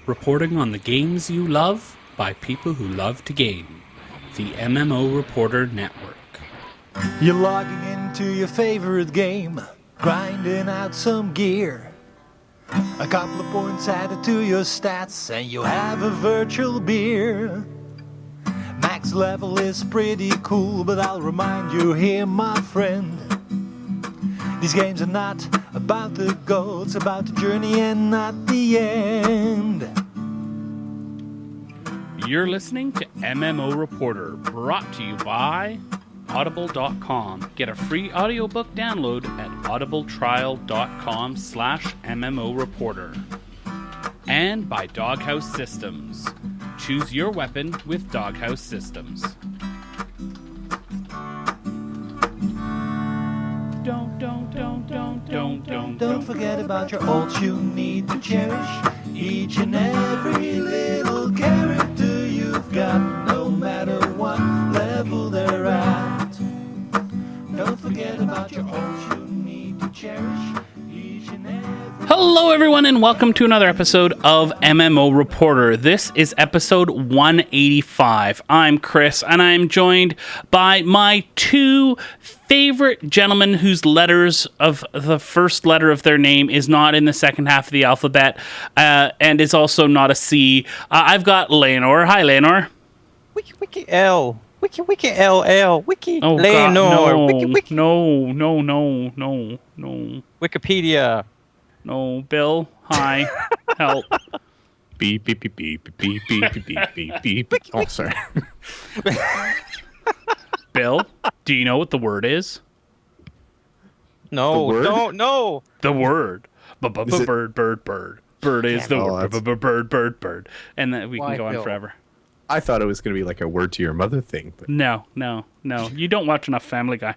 reporting on the games you love by people who love to game. The MMO Reporter Network. You're logging into your favorite game, grinding out some gear. A couple of points added to your stats, and you have a virtual beer. Max level is pretty cool, but I'll remind you here, my friend. These games are not about the goal, it's about the journey and not the end. You're listening to MMO Reporter, brought to you by Audible.com. Get a free audiobook download at audibletrial.com/MMO Reporter. And by Doghouse Systems. Choose your weapon with Doghouse Systems. Don't forget about your ults you need to cherish. Each and every little character you've got, no matter what level they're at. Don't forget about your ults you need to cherish. Each and every... Hello everyone and welcome to another episode of MMO Reporter. This is episode 185. I'm Chris and I'm joined by my two favorite gentlemen whose letters of the first letter of their name is not in the second half of the alphabet and is also not a C. I've got Layanor. Hi Layanor. Wiki L. Wiki LL. Wiki Oh, Layanor. God, no. No. Wikipedia. No, Bill. Hi. Help. Beep, beep, beep, beep, beep, beep, beep, beep, beep, beep. Oh, sorry. Bill, do you know what the word is? No, The word? don't know. The word. Is it- Bird. Bird is the Oh, word. that's- Bird. And then we can Why, go on Bill? forever. I thought it was going to be like a word to your mother thing, but No. You don't watch enough Family Guy.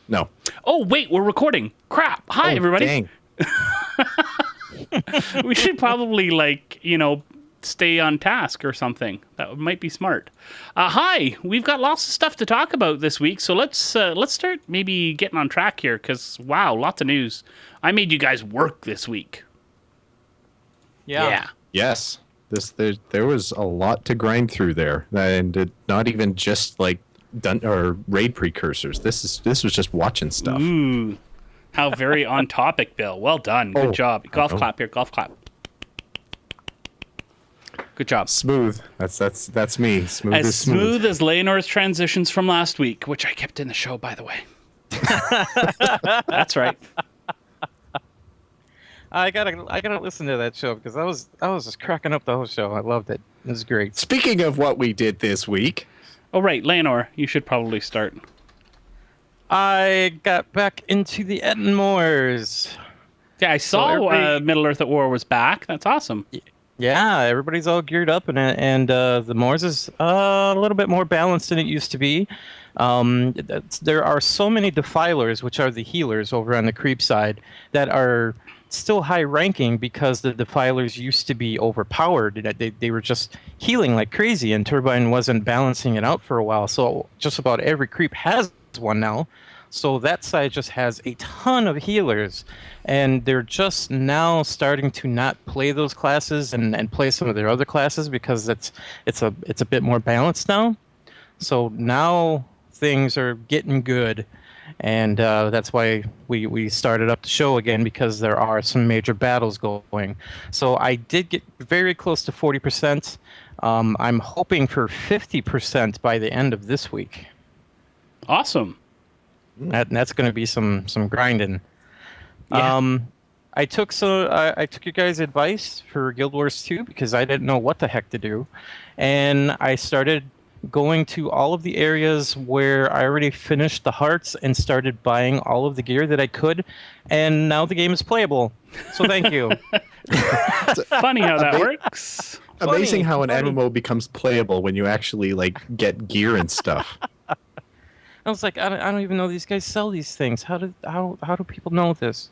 no. Oh, wait, we're recording. Crap. Hi, Oh, everybody. Dang. We should probably, stay on task or something. That might be smart. Hi, we've got lots of stuff to talk about this week, so let's start maybe getting on track here, because, wow, lots of news. I made you guys work this week. Yeah. Yes. There was a lot to grind through there, and not even just like raid precursors. This was just watching stuff. Ooh, how very on topic, Bill. Well done. Good Oh, job. Golf oh. clap here. Golf clap. Good job. Smooth. That's me. Smooth As as smooth as Layanor's transitions from last week, which I kept in the show, by the way. That's right. I gotta listen to that show because I was just cracking up the whole show. I loved it. It was great. Speaking of what we did this week, Oh, right. Layanor, you should probably start. I got back into the Edinmores. Yeah, I saw everybody- Middle-earth at War was back. That's awesome. Yeah, everybody's all geared up, and the Moors is a little bit more balanced than it used to be. There are so many defilers, which are the healers over on the creep side, that are still high ranking because the defilers used to be overpowered. They were just healing like crazy, and Turbine wasn't balancing it out for a while. So just about every creep has one now. So that side just has a ton of healers, and they're just now starting to not play those classes and play some of their other classes because it's a bit more balanced now. So now things are getting good, and that's why we started up the show again, because there are some major battles going. So I did get very close to 40%. I'm hoping for 50% by the end of this week. Awesome. That's going to be some grinding. Yeah. I took your guys' advice for Guild Wars 2 because I didn't know what the heck to do, and I started going to all of the areas where I already finished the hearts and started buying all of the gear that I could, and now the game is playable. So thank you. Funny how that works. amazing how an funny. MMO becomes playable when you actually get gear and stuff. I was like, I don't even know these guys sell these things. How do people know this?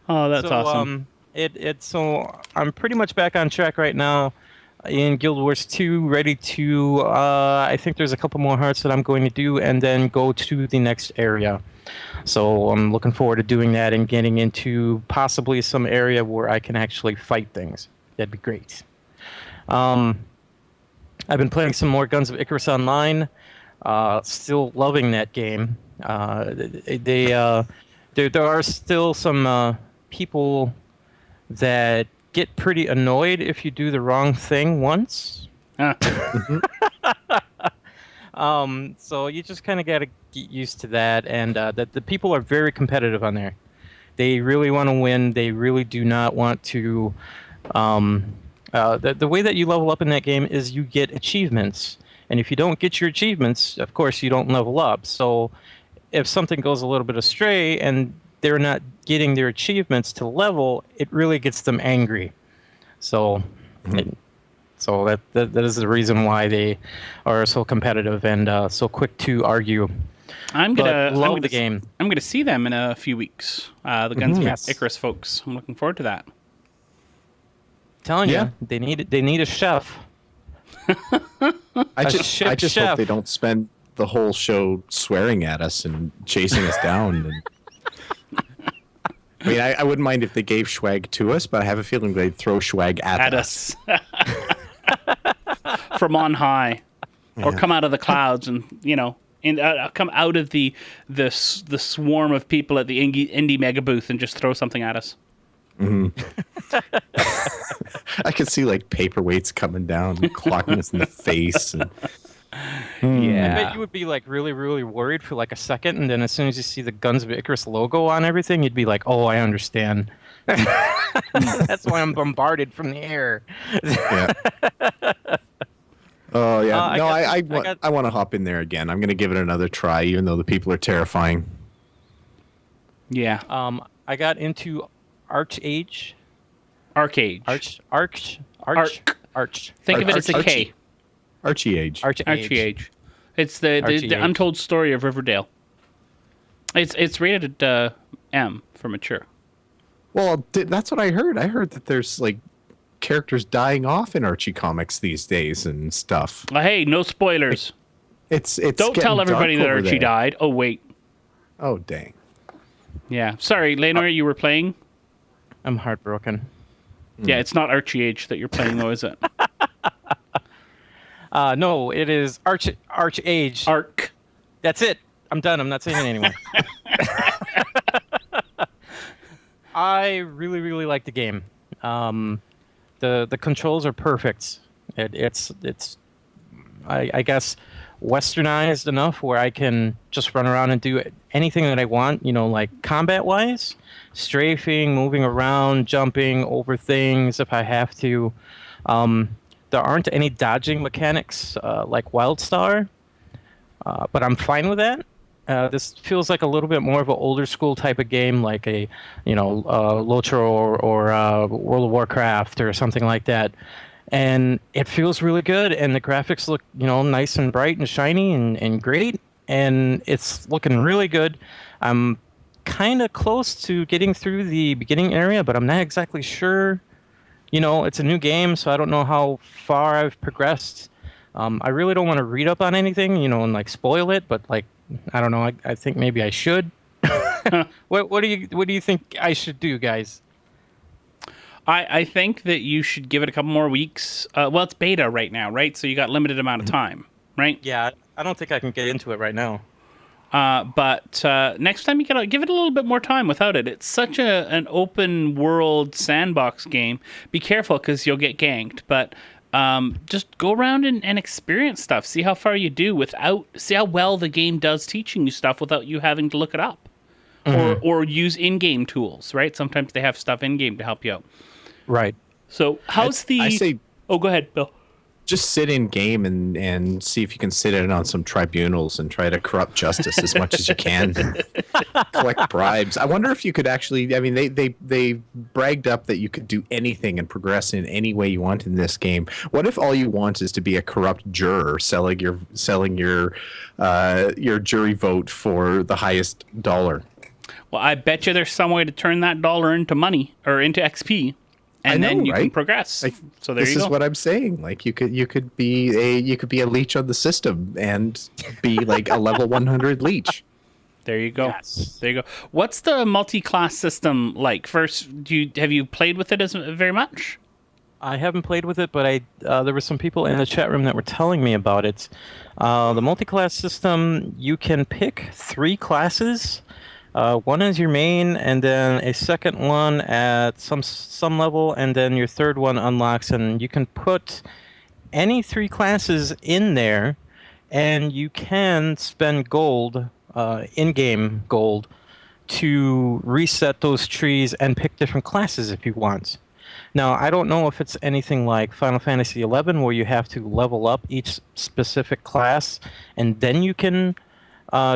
Oh, that's so, awesome. So I'm pretty much back on track right now. in Guild Wars 2, ready to, I think there's a couple more hearts that I'm going to do, and then go to the next area. So I'm looking forward to doing that and getting into possibly some area where I can actually fight things. That'd be great. I've been playing some more Guns of Icarus Online. Still loving that game. There are still some people that get pretty annoyed if you do the wrong thing once. So you just kind of got to get used to that, and that the people are very competitive on there. They really want to win. They really do not want to. The way that you level up in that game is you get achievements, and if you don't get your achievements, of course you don't level up. So if something goes a little bit astray and they're not getting their achievements to level, it really gets them angry. So, that is the reason why they are so competitive and so quick to argue. I'm gonna game. I'm gonna see them in a few weeks. The Guns of Icarus folks. I'm looking forward to that. Telling you, they need a chef. I just hope they don't spend the whole show swearing at us and chasing us down. And I mean, I wouldn't mind if they gave swag to us, but I have a feeling they'd throw swag at us. From on high, or come out of the clouds, and come out of the swarm of people at the indie mega booth and just throw something at us. I could see like paperweights coming down, and clocking us in the face. And I bet you would be like really, really worried for like a second, and then as soon as you see the Guns of Icarus logo on everything, you'd be like, "Oh, I understand." That's why I'm bombarded from the air. Yeah. Oh yeah. I want to hop in there again. I'm going to give it another try, even though the people are terrifying. Yeah. I got into Archage. Arcade. Arch. Think of it as a K. Archie-age. Archie-age. It's the untold story of Riverdale. It's rated M for mature. Well, that's what I heard. I heard that there's like characters dying off in Archie comics these days and stuff. Well, hey, no spoilers. It's Don't tell everybody that Archie there. died. Oh wait. Oh dang. Yeah. Sorry, Layanor, you were playing? I'm heartbroken. Yeah, it's not Archie-age that you're playing, though, is it? No, it is Archage. Arc. That's it. I'm done. I'm not saying it anymore. I really, really like the game. The controls are perfect. It's I guess westernized enough where I can just run around and do anything that I want. Like combat wise, strafing, moving around, jumping over things if I have to. There aren't any dodging mechanics like WildStar, but I'm fine with that. This feels like a little bit more of an older school type of game, like a LOTRO or World of Warcraft or something like that. And it feels really good, and the graphics look nice and bright and shiny and great, and it's looking really good. I'm kind of close to getting through the beginning area, but I'm not exactly sure. It's a new game, so I don't know how far I've progressed. I really don't want to read up on anything, and like spoil it, but like I don't know. I think maybe I should. What do you think I should do, guys? I think that you should give it a couple more weeks. Well, it's beta right now, right? So you got limited amount of time, right? Yeah, I don't think I can get into it right now. But next time you gotta give it a little bit more time without it. It's such an open world sandbox game. Be careful because you'll get ganked. But just go around and experience stuff. See how far you do see how well the game does teaching you stuff without you having to look it up. Mm-hmm. Or use in-game tools, right? Sometimes they have stuff in-game to help you out. Right. So how's I say, oh, go ahead, Bill. Just sit in game and see if you can sit in on some tribunals and try to corrupt justice as much as you can. Collect bribes. I wonder if you could actually. I mean, they bragged up that you could do anything and progress in any way you want in this game. What if all you want is to be a corrupt juror selling your jury vote for the highest dollar? Well, I bet you there's some way to turn that dollar into money or into XP. and I know, then you can right? progress. Like, So there this you go. is what I'm saying. Like you could be a leech on the system and be like a level 100 leech. There you go. Yes. There you go. What's the multi-class system like? First, have you played with it as very much? I haven't played with it, but there were some people in the chat room that were telling me about it. The multi-class system, you can pick 3 classes. One is your main, and then a second one at some level, and then your third one unlocks, and you can put any 3 classes in there, and you can spend gold, in-game gold, to reset those trees and pick different classes if you want. Now, I don't know if it's anything like Final Fantasy XI where you have to level up each specific class and then you can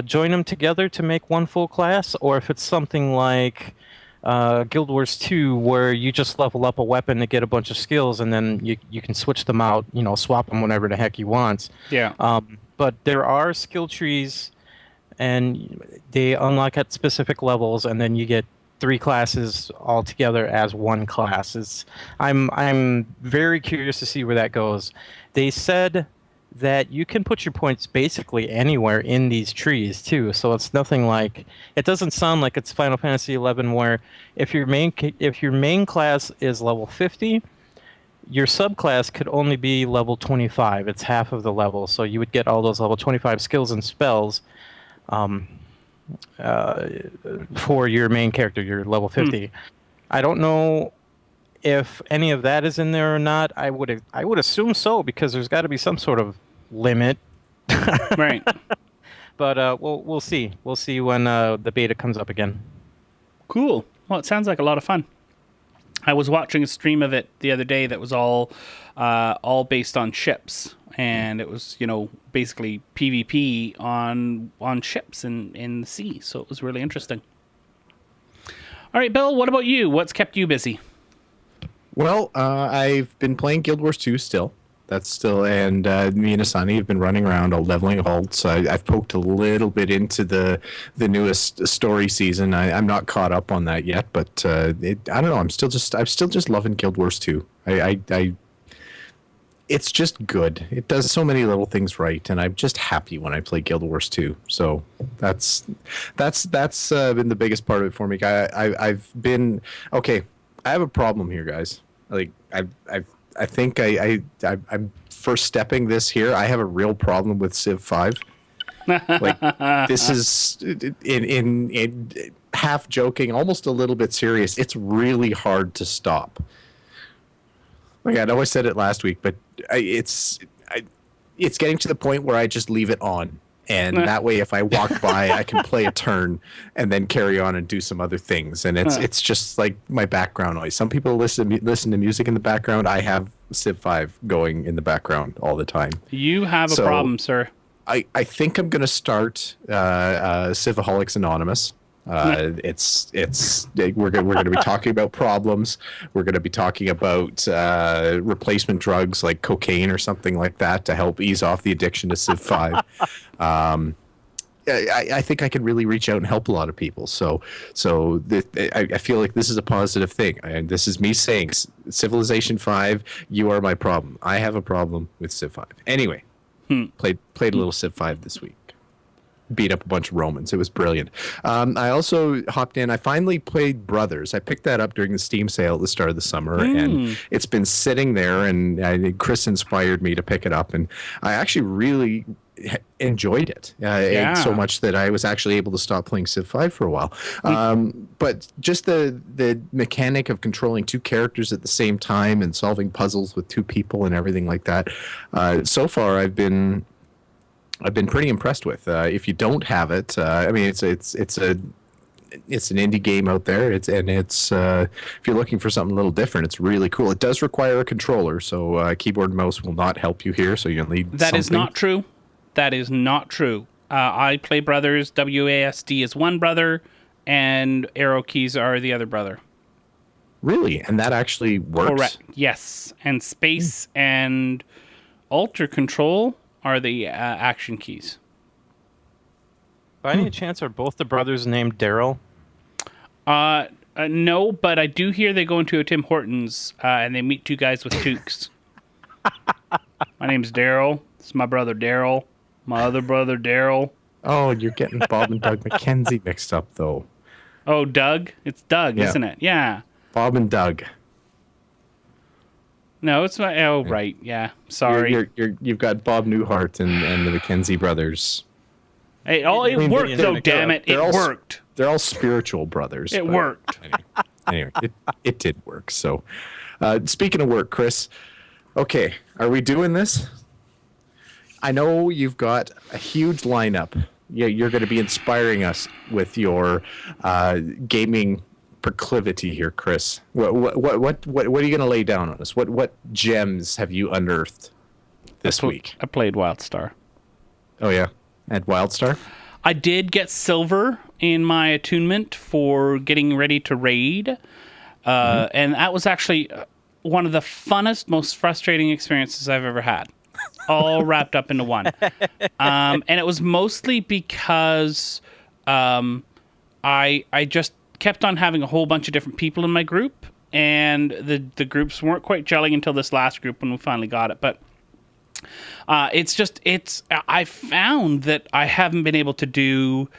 join them together to make one full class, or if it's something like Guild Wars 2 where you just level up a weapon to get a bunch of skills and then you can switch them out, swap them whenever the heck you want. Yeah. But there are skill trees and they unlock at specific levels, and then you get 3 classes all together as one class. I'm very curious to see where that goes. They said that you can put your points basically anywhere in these trees too, so it's nothing like, it doesn't sound like it's Final Fantasy XI where if your main class is level 50, your subclass could only be level 25. It's half of the level, so you would get all those level 25 skills and spells for your main character, your level 50. I don't know if any of that is in there or not. I would assume so, because there's got to be some sort of limit. Right. But we'll see. We'll see when the beta comes up again. Cool. Well, it sounds like a lot of fun. I was watching a stream of it the other day that was all based on ships, and it was basically PvP on ships in the sea. So it was really interesting. All right, Bill. What about you? What's kept you busy? Well, I've been playing Guild Wars 2 still. That's still, and me and Asani have been running around all leveling halts. I've poked a little bit into the newest story season. I'm not caught up on that yet, but I don't know. I'm still just loving Guild Wars 2. It's just good. It does so many little things right, and I'm just happy when I play Guild Wars 2. So that's been the biggest part of it for me. I've been okay. I have a problem here, guys. Like I think I'm first stepping this here. I have a real problem with Civ 5. Like, this is in half joking, almost a little bit serious. It's really hard to stop. Like, I know I said it last week, but it's getting to the point where I just leave it on. And that way, if I walk by, I can play a turn and then carry on and do some other things. And it's just like my background noise. Some people listen to music in the background. I have Civ 5 going in the background all the time. You have a problem, sir. I think I'm going to start Civaholics Anonymous. We're going to be talking about problems. We're going to be talking about replacement drugs like cocaine or something like that to help ease off the addiction to Civ 5. I think I can really reach out and help a lot of people. So I feel like this is a positive thing. And this is me saying, Civilization 5, you are my problem. I have a problem with Civ 5. Anyway, played a little Civ 5 this week. Beat up a bunch of Romans. It was brilliant. I also hopped in. I finally played Brothers. I picked that up during the Steam sale at the start of the summer, and it's been sitting there, and I think Chris inspired me to pick it up, and I actually really enjoyed it. So much that I was actually able to stop playing Civ 5 for a while. But just the mechanic of controlling 2 characters at the same time and solving puzzles with 2 people and everything like that. So far, I've been pretty impressed with. If you don't have it, I mean, it's an indie game out there. It's if you're looking for something a little different, it's really cool. It does require a controller, so keyboard and mouse will not help you here. So you'll need that. Is not true. That is not true. I play Brothers. WASD is one brother, and arrow keys are the other brother. Really, and that actually works. Correct. Yes, and space and Alt Control are the action keys. By any chance, are both the brothers named Daryl? No, but I do hear they go into a Tim Hortons and they meet two guys with toques. My name's Daryl. This is my brother Daryl. My other brother Daryl. Oh, you're getting Bob and Doug McKenzie mixed up, though. Oh, Doug? It's Doug, isn't it? Yeah. Bob and Doug. No, it's my... Oh, right. Yeah. Sorry. You've got Bob Newhart and the McKenzie brothers. Hey, it worked, though, damn it. It worked. They're all spiritual brothers. It worked. Anyway, it did work. So, speaking of work, Chris, okay, are we doing this? I know you've got a huge lineup. You're going to be inspiring us with your gaming proclivity here, Chris. What are you going to lay down on us? What gems have you unearthed this week? I played WildStar. Oh yeah, and WildStar. I did get silver in my attunement for getting ready to raid, and that was actually one of the funnest, most frustrating experiences I've ever had. All wrapped up into one. And it was mostly because I just kept on having a whole bunch of different people in my group, and the groups weren't quite gelling until this last group when we finally got it. But I found that I haven't been able to do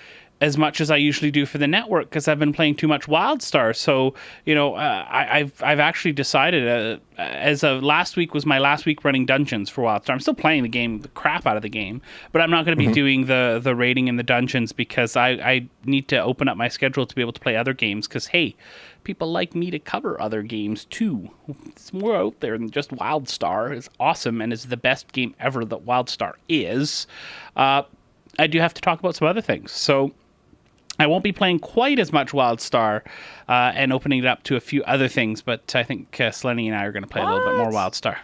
as much as I usually do for the network because I've been playing too much WildStar. So, I've actually decided, as of last week was my last week running dungeons for WildStar. I'm still playing the crap out of the game, but I'm not going to be doing the raiding in the dungeons because I need to open up my schedule to be able to play other games because, hey, people like me to cover other games too. It's more out there than just WildStar. It's awesome and is the best game ever that WildStar is. I do have to talk about some other things. So I won't be playing quite as much WildStar and opening it up to a few other things, but I think Slenny and I are going to play a little bit more WildStar.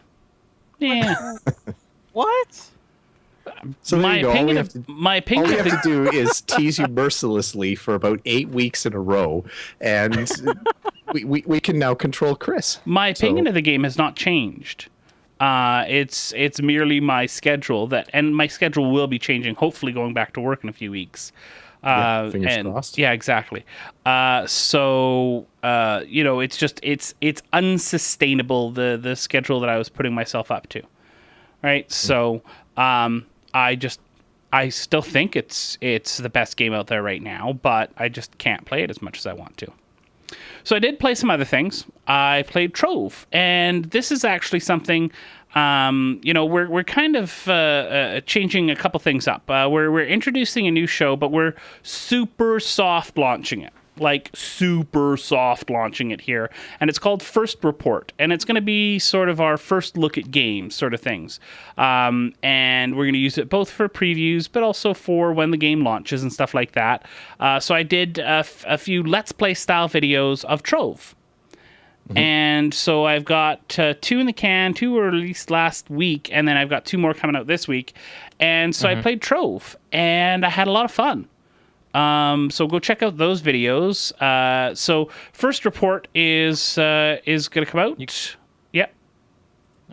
Yeah. What? So my opinion of all we have to do is tease you mercilessly for about 8 weeks in a row, and we can now control Chris. My opinion of the game has not changed. It's merely my schedule and my schedule will be changing. Hopefully, going back to work in a few weeks. Fingers crossed. Yeah, exactly. It's unsustainable the schedule that I was putting myself up to. Right. So I still think it's the best game out there right now, but I just can't play it as much as I want to. So I did play some other things. I played Trove, and this is actually something. We're kind of changing a couple things up. We're introducing a new show, but we're super soft launching it. Like super soft launching it here, and it's called First Report, and it's going to be sort of our first look at games sort of things, and we're going to use it both for previews but also for when the game launches and stuff like that. So I did a few Let's Play style videos of Trove. And so I've got 2 in the can. 2 were released last week, and then I've got 2 more coming out this week. And so I played Trove, and I had a lot of fun. So go check out those videos. So First Report is going to come out. Yep.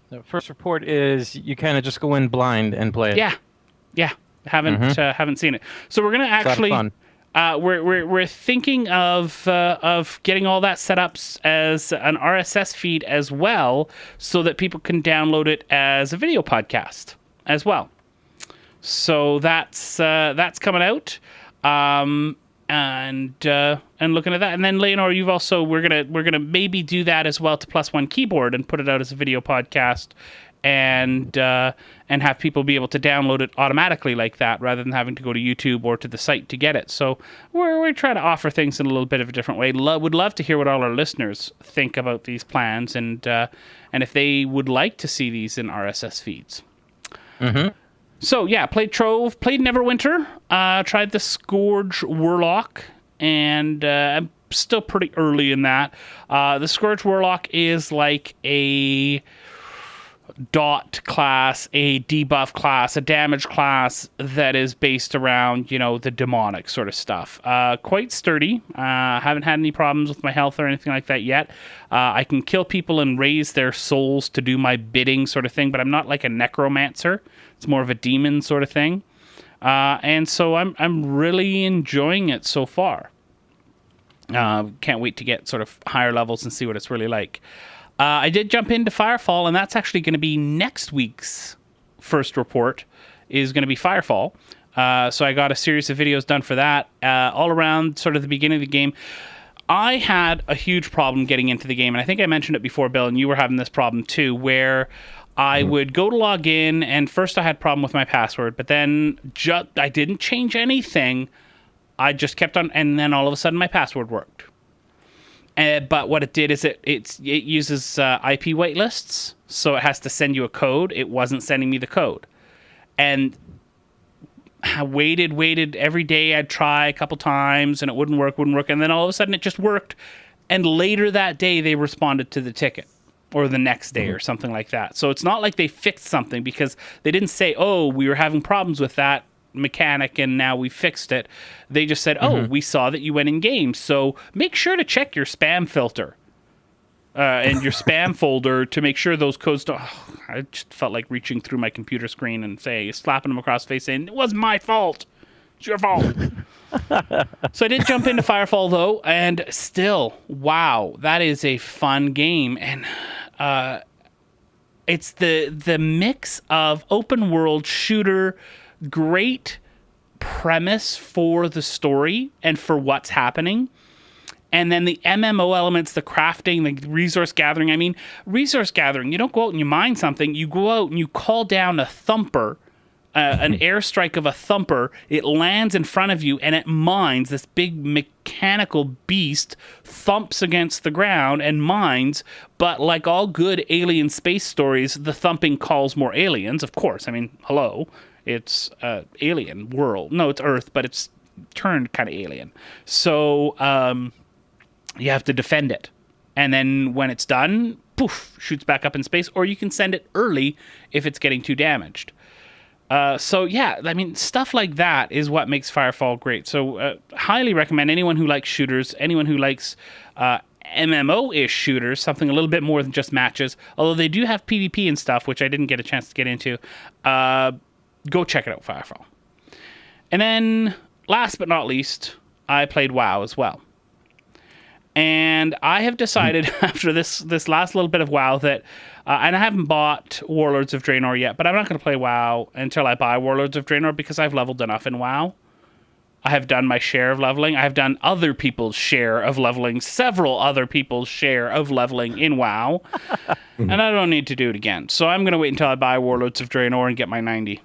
The First Report is you kind of just go in blind and play it. Yeah. Haven't seen it. So we're going to actually. We're thinking of getting all that set up as an RSS feed as well, so that people can download it as a video podcast as well. So that's coming out, and looking at that, and then Layanor, we're gonna maybe do that as well to Plus One Keyboard and put it out as a video podcast. And have people be able to download it automatically like that, rather than having to go to YouTube or to the site to get it. So we're trying to offer things in a little bit of a different way. Would love to hear what all our listeners think about these plans, and if they would like to see these in RSS feeds. So yeah, played Trove, played Neverwinter, tried the Scourge Warlock, and I'm still pretty early in that. The Scourge Warlock is like a dot class, a debuff class, a damage class that is based around, the demonic sort of stuff. Quite sturdy. Haven't had any problems with my health or anything like that yet. I can kill people and raise their souls to do my bidding sort of thing, but I'm not like a necromancer. It's more of a demon sort of thing. And so I'm really enjoying it so far. Can't wait to get sort of higher levels and see what it's really like. I did jump into Firefall, and that's actually going to be next week's first report is going to be Firefall. So I got a series of videos done for that all around sort of the beginning of the game. I had a huge problem getting into the game, and I think I mentioned it before, Bill, and you were having this problem too, where I would go to log in, and first I had a problem with my password, but then I didn't change anything. I just kept on, and then all of a sudden my password worked. But what it did is it uses IP waitlists, so it has to send you a code. It wasn't sending me the code. And I waited every day. I'd try a couple times, and it wouldn't work. And then all of a sudden it just worked. And later that day they responded to the ticket, or the next day or something like that. So it's not like they fixed something, because they didn't say, oh, we were having problems with that mechanic and now we fixed it. They just said, oh, we saw that you went in game, so make sure to check your spam filter and your spam folder to make sure those codes don't... I just felt like reaching through my computer screen and slapping them across the face saying, it wasn't my fault, it's your fault. So I did jump into Firefall though, and still, wow, that is a fun game. And it's the mix of open world shooter, great premise for the story and for what's happening, and then the MMO elements, the crafting, the resource gathering. I mean, resource gathering, you don't go out and you mine something, you go out and you call down a thumper, an airstrike of a thumper. It lands in front of you and it mines. This big mechanical beast thumps against the ground and mines, but like all good alien space stories, the thumping calls more aliens, of course. I mean, hello. It's alien world. No, it's Earth, but it's turned kind of alien. So you have to defend it. And then when it's done, poof, shoots back up in space. Or you can send it early if it's getting too damaged. So yeah, I mean, stuff like that is what makes Firefall great. So highly recommend anyone who likes shooters, anyone who likes MMO-ish shooters, something a little bit more than just matches. Although they do have PvP and stuff, which I didn't get a chance to get into. Go check it out, Firefall. And then, last but not least, I played WoW as well. And I have decided after this last little bit of WoW that, and I haven't bought Warlords of Draenor yet, but I'm not going to play WoW until I buy Warlords of Draenor, because I've leveled enough in WoW. I have done my share of leveling. I have done other people's share of leveling, several other people's share of leveling in WoW. And I don't need to do it again. So I'm going to wait until I buy Warlords of Draenor and get my 90.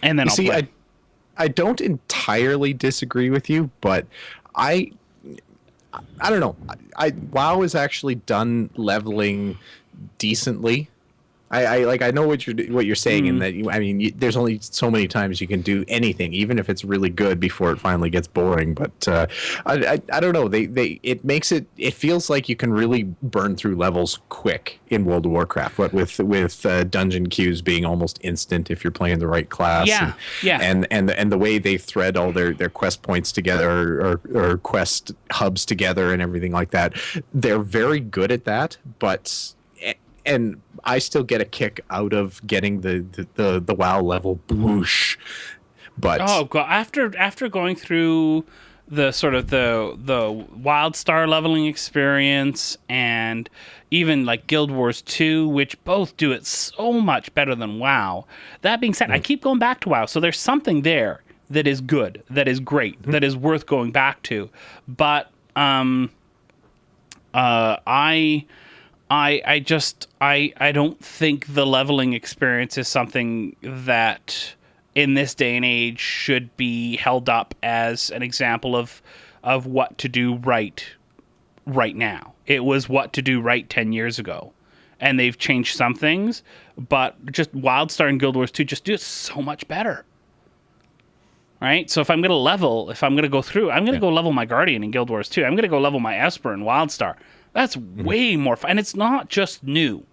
And then I'll play. I don't entirely disagree with you, but I don't know. WoW has actually done leveling decently. I know what you're saying, in that there's only so many times you can do anything, even if it's really good, before it finally gets boring. But I don't know. It feels like you can really burn through levels quick in World of Warcraft. What with dungeon queues being almost instant if you're playing the right class. And the way they thread all their quest points together, or quest hubs together and everything like that. They're very good at that, and I still get a kick out of getting the WoW level boosh. But God, after going through the sort of the WildStar leveling experience, and even like Guild Wars 2, which both do it so much better than WoW. That being said, I keep going back to WoW, so there's something there that is good, that is great, that is worth going back to. But I don't think the leveling experience is something that in this day and age should be held up as an example of what to do right now. It was what to do right 10 years ago. And they've changed some things, but just WildStar and Guild Wars 2 just do it so much better. Right? So if I'm going to go through, I'm going to go level my Guardian in Guild Wars 2. I'm going to go level my Esper in WildStar. That's way more fun. And it's not just new.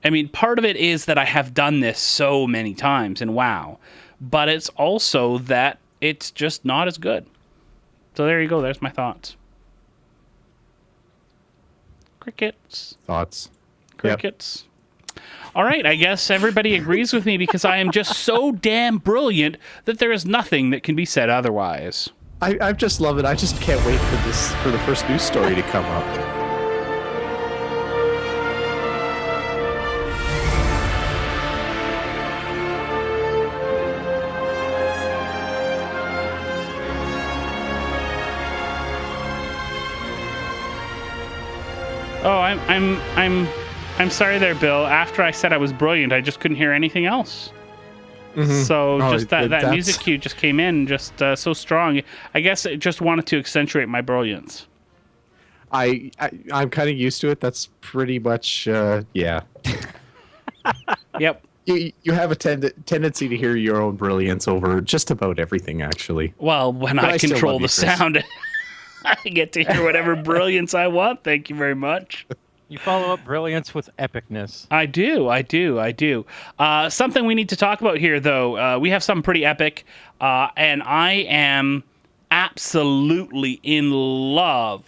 I mean, part of it is that I have done this so many times in WoW, but it's also that it's just not as good. So there you go. There's my thoughts. Crickets. Thoughts. Crickets. Yep. All right. I guess everybody agrees with me because I am just so damn brilliant that there is nothing that can be said otherwise. I just love it. I just can't wait for the first news story to come up. Oh, I'm sorry there, Bill. After I said I was brilliant, I just couldn't hear anything else. Mm-hmm. So Oh, just that music cue just came in just so strong. I guess it just wanted to accentuate my brilliance. I'm kind of used to it. That's pretty much yeah. Yep. You have a tendency to hear your own brilliance over just about everything, actually. Well, when But I I still control love the you, Chris. sound, I get to hear whatever brilliance I want. Thank you very much. You follow up brilliance with epicness. I do. Something we need to talk about here, though. We have something pretty epic, and I am absolutely in love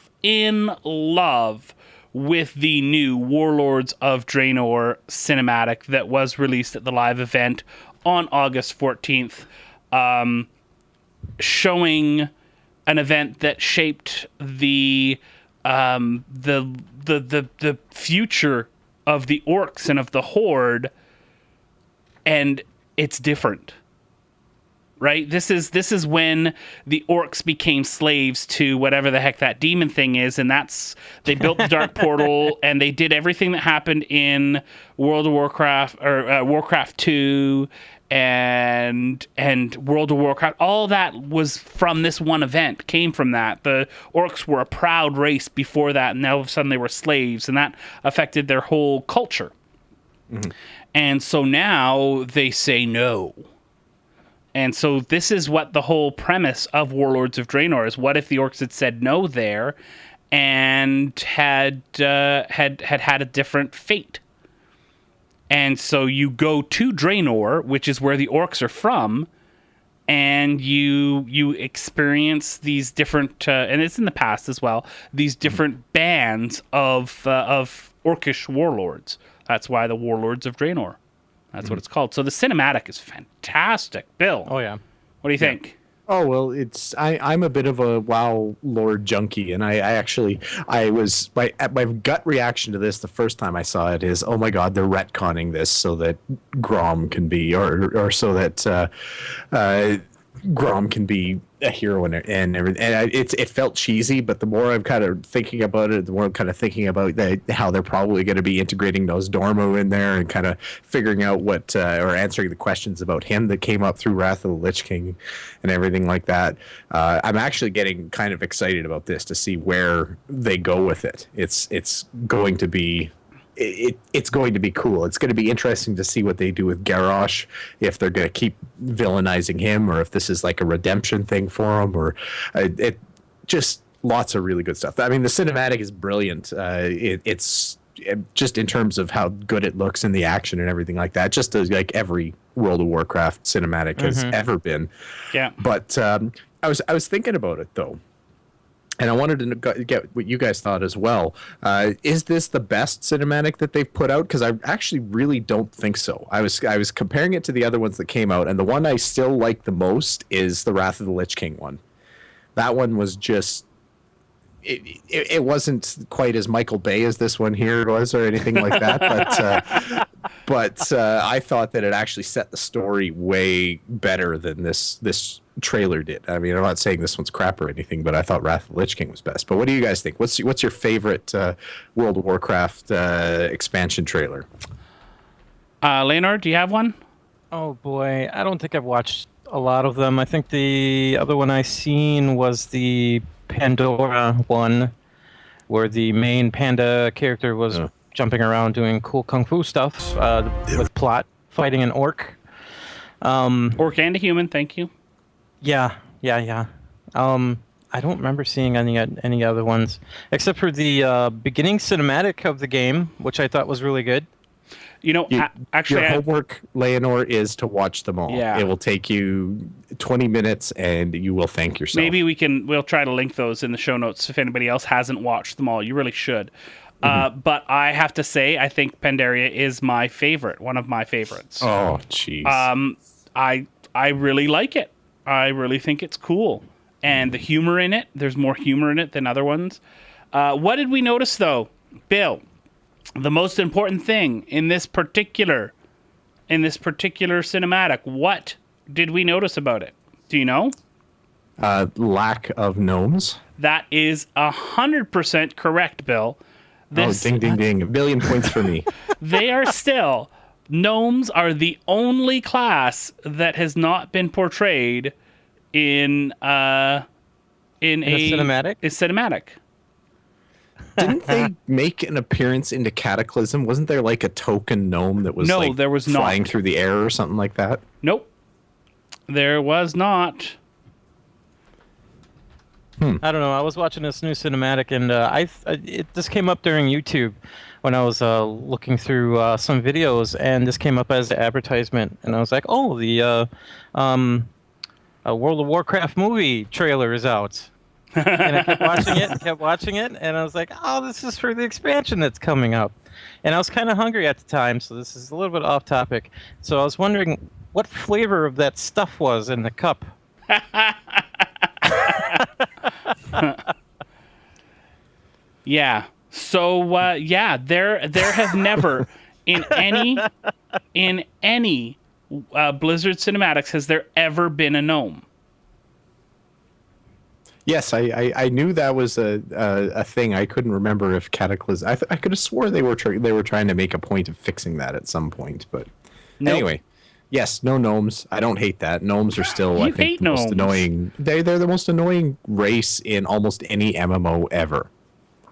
with the new Warlords of Draenor cinematic that was released at the live event on August 14th, showing an event that shaped the future of the orcs and of the horde, and it's different, right? This is when the orcs became slaves to whatever the heck that demon thing is, and they built the dark portal, and they did everything that happened in World of Warcraft or Warcraft 2 and World of Warcraft. All that was from this one event, came from that. The orcs were a proud race before that, and now all of a sudden they were slaves, and that affected their whole culture. Mm-hmm. And so now they say no. And so this is what the whole premise of Warlords of Draenor is. What if the orcs had said no there and had a different fate? And so you go to Draenor, which is where the orcs are from, and you experience these different, and it's in the past as well, these different bands of orcish warlords. That's why the Warlords of Draenor. That's what it's called. So the cinematic is fantastic. Bill. Oh, yeah. What do you think? Oh, well, I'm a bit of a WoW lore junkie, and I was my gut reaction to this the first time I saw it is, oh my God, they're retconning this so that Grom can be, or so that Grom can be a hero and everything. And it felt cheesy, but the more I'm kind of thinking about it, the more I'm kind of thinking about how they're probably going to be integrating those Dormo in there and kind of figuring out what or answering the questions about him that came up through Wrath of the Lich King and everything like that. I'm actually getting kind of excited about this to see where they go with it. It's going to be. It's going to be cool. It's going to be interesting to see what they do with Garrosh, if they're going to keep villainizing him or if this is like a redemption thing for him, or it just lots of really good stuff. I mean, the cinematic is brilliant. It's just in terms of how good it looks in the action and everything like that, just as like every World of Warcraft cinematic has ever been. Yeah. But I was thinking about it though. And I wanted to get what you guys thought as well. Is this the best cinematic that they've put out? Because I actually really don't think so. I was comparing it to the other ones that came out, and the one I still like the most is the Wrath of the Lich King one. That one was just... It wasn't quite as Michael Bay as this one here was or anything like that, but I thought that it actually set the story way better than this trailer did. I mean, I'm not saying this one's crap or anything, but I thought Wrath of the Lich King was best. But what do you guys think? What's your favorite World of Warcraft expansion trailer? Layanor, do you have one? Oh boy, I don't think I've watched a lot of them. I think the other one I seen was the Pandora one, where the main panda character was jumping around doing cool kung fu stuff with plot, fighting an orc. Orc and a human, thank you. Yeah. I don't remember seeing any other ones, except for the beginning cinematic of the game, which I thought was really good. You know, actually, your homework, Layanor, is to watch them all. Yeah. It will take you 20 minutes, and you will thank yourself. Maybe we'll try to link those in the show notes if anybody else hasn't watched them all. You really should. But I have to say, I think Pandaria is my favorite, one of my favorites. Oh, jeez. I really like it. I really think it's cool. and the humor in it. There's more humor in it than other ones. What did we notice, though, Bill? The most important thing in this particular cinematic. What did we notice about it? Do you know? Lack of gnomes. That is 100% correct, Bill. Ding, ding, ding. 1 billion points for me. They are still... Gnomes are the only class that has not been portrayed in a cinematic? A cinematic. Didn't they make an appearance into Cataclysm? Wasn't there like a token gnome that was there was not. flying through the air or something like that? Nope. There was not. I don't know. I was watching this new cinematic, and this came up during YouTube when I was looking through some videos, and this came up as an advertisement, and I was like, "Oh, the World of Warcraft movie trailer is out." And I kept watching it, and I was like, "Oh, this is for the expansion that's coming up." And I was kind of hungry at the time, so this is a little bit off topic. So I was wondering what flavor of that stuff was in the cup. Yeah. So there have never in any Blizzard cinematics has there ever been a gnome. Yes, I knew that was a thing. I couldn't remember if Cataclysm. I could have swore they were trying to make a point of fixing that at some point, but anyway. Yes, no gnomes. I don't hate that. Gnomes are still, I think, the most annoying. They're the most annoying race in almost any MMO ever.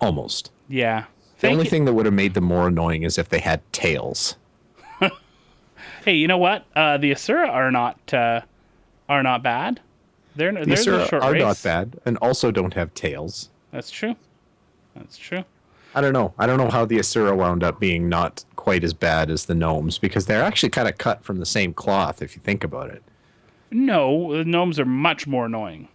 Almost. Yeah. The only thing that would have made them more annoying is if they had tails. Hey, you know what? The Asura are not bad. They're The Asura a short are race. not bad, and also don't have tails. That's true. I don't know how the Asura wound up being not quite as bad as the gnomes, because they're actually kind of cut from the same cloth if you think about it. No, the gnomes are much more annoying.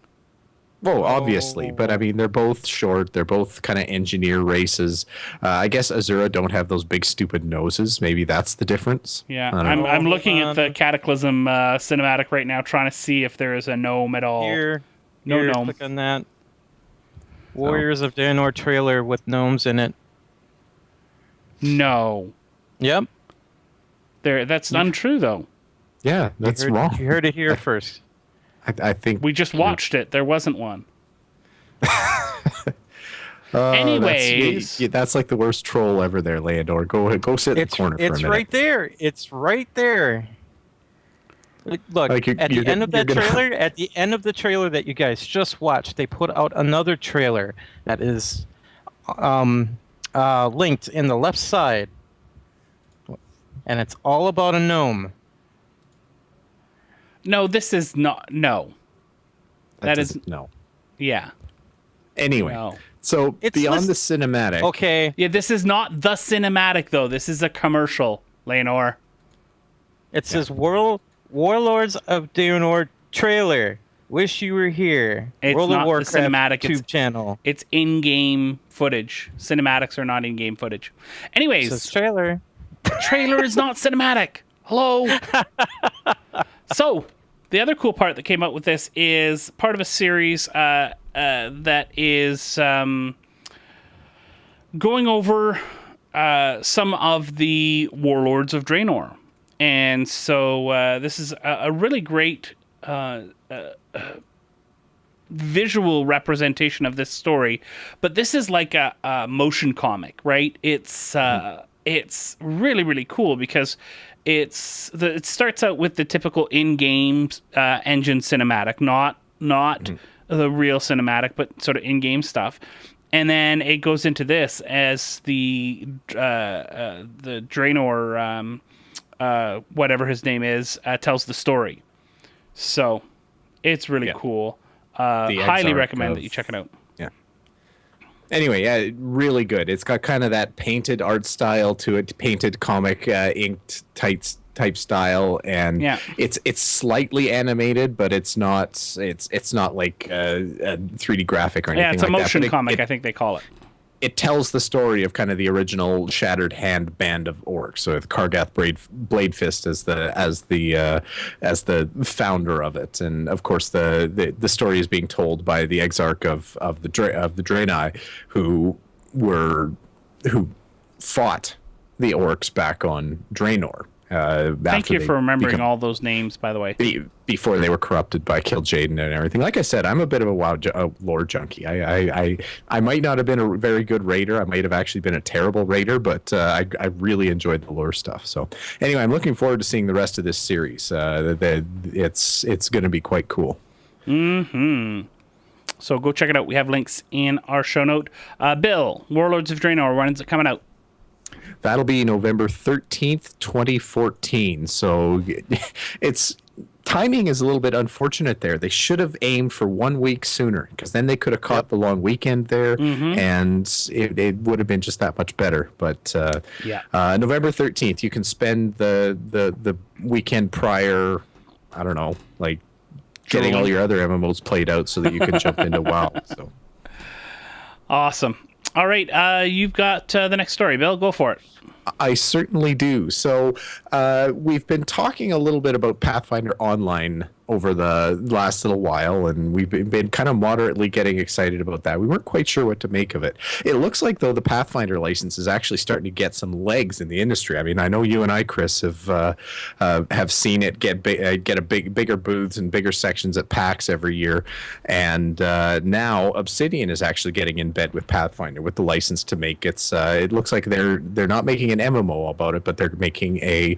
Well, obviously, but I mean, they're both short. They're both kind of engineer races. I guess Azura don't have those big stupid noses. Maybe that's the difference. Yeah, I'm looking at the Cataclysm cinematic right now, trying to see if there is a gnome at all. Here, no gnome. Click on that. Warriors of Layanor trailer with gnomes in it. No. Yep. That's untrue, though. Yeah, that's wrong. You heard it here first. I think we just watched it. There wasn't one. Anyways, that's like the worst troll ever. There, Layanor. Go sit in the corner for a minute. It's right there. It's right there. Look, like at the end of that trailer, at the end of the trailer that you guys just watched, they put out another trailer that is linked in the left side, and it's all about a gnome. No, this is not. No. That is no. Yeah. Anyway, No. so It's beyond the cinematic. Okay. Yeah, this is not the cinematic, though. This is a commercial, Layanor. It says Warlords of Layanor trailer. Wish you were here. It's World not of Warcraft the cinematic. YouTube channel. It's in-game footage. Cinematics are not in-game footage. Anyways, It says trailer. trailer is not cinematic. Hello. So, the other cool part that came out with this is part of a series that is going over some of the warlords of Draenor. And so this is a really great visual representation of this story. But this is like a motion comic, right? It's really, really cool because it starts out with the typical in-game engine cinematic, not the real cinematic, but sort of in-game stuff. And then it goes into this as the Draenor, whatever his name is, tells the story. So it's really cool. Highly recommend that you check it out. Yeah. Anyway, yeah, really good. It's got kind of that painted art style to it, painted comic inked type style, and it's slightly animated, but it's not like a 3D graphic or anything. Yeah, it's a like motion that. comic, I think they call it. it tells the story of kind of the original Shattered Hand band of orcs. So with Kargath Bladefist as the founder of it, and of course the story is being told by the Exarch of the Draenei, who fought the orcs back on Draenor. Thank you for remembering all those names, by the way. Before they were corrupted by Kil'jaeden and everything. Like I said, I'm a bit of a WoW lore junkie. I might not have been a very good raider. I might have actually been a terrible raider, but I really enjoyed the lore stuff. So anyway, I'm looking forward to seeing the rest of this series. It's going to be quite cool. Mm-hmm. So go check it out. We have links in our show note. Bill, Warlords of Draenor, when is it coming out? That'll be November 13th, 2014. So it's timing is a little bit unfortunate there. They should have aimed for 1 week sooner, because then they could have caught the long weekend there, and it would have been just that much better. But November 13th, you can spend the weekend prior, I don't know, like getting all your other MMOs played out so that you can jump into WoW. So awesome. All right, you've got the next story, Bill. Go for it. I certainly do. So we've been talking a little bit about Pathfinder Online over the last little while, and we've been kind of moderately getting excited about that. We weren't quite sure what to make of it. It looks like, though, the Pathfinder license is actually starting to get some legs in the industry. I mean, I know you and I, Chris, have seen it get bigger booths and bigger sections at PAX every year, and now Obsidian is actually getting in bed with Pathfinder with the license to make it. It looks like they're not making an MMO about it, but they're making a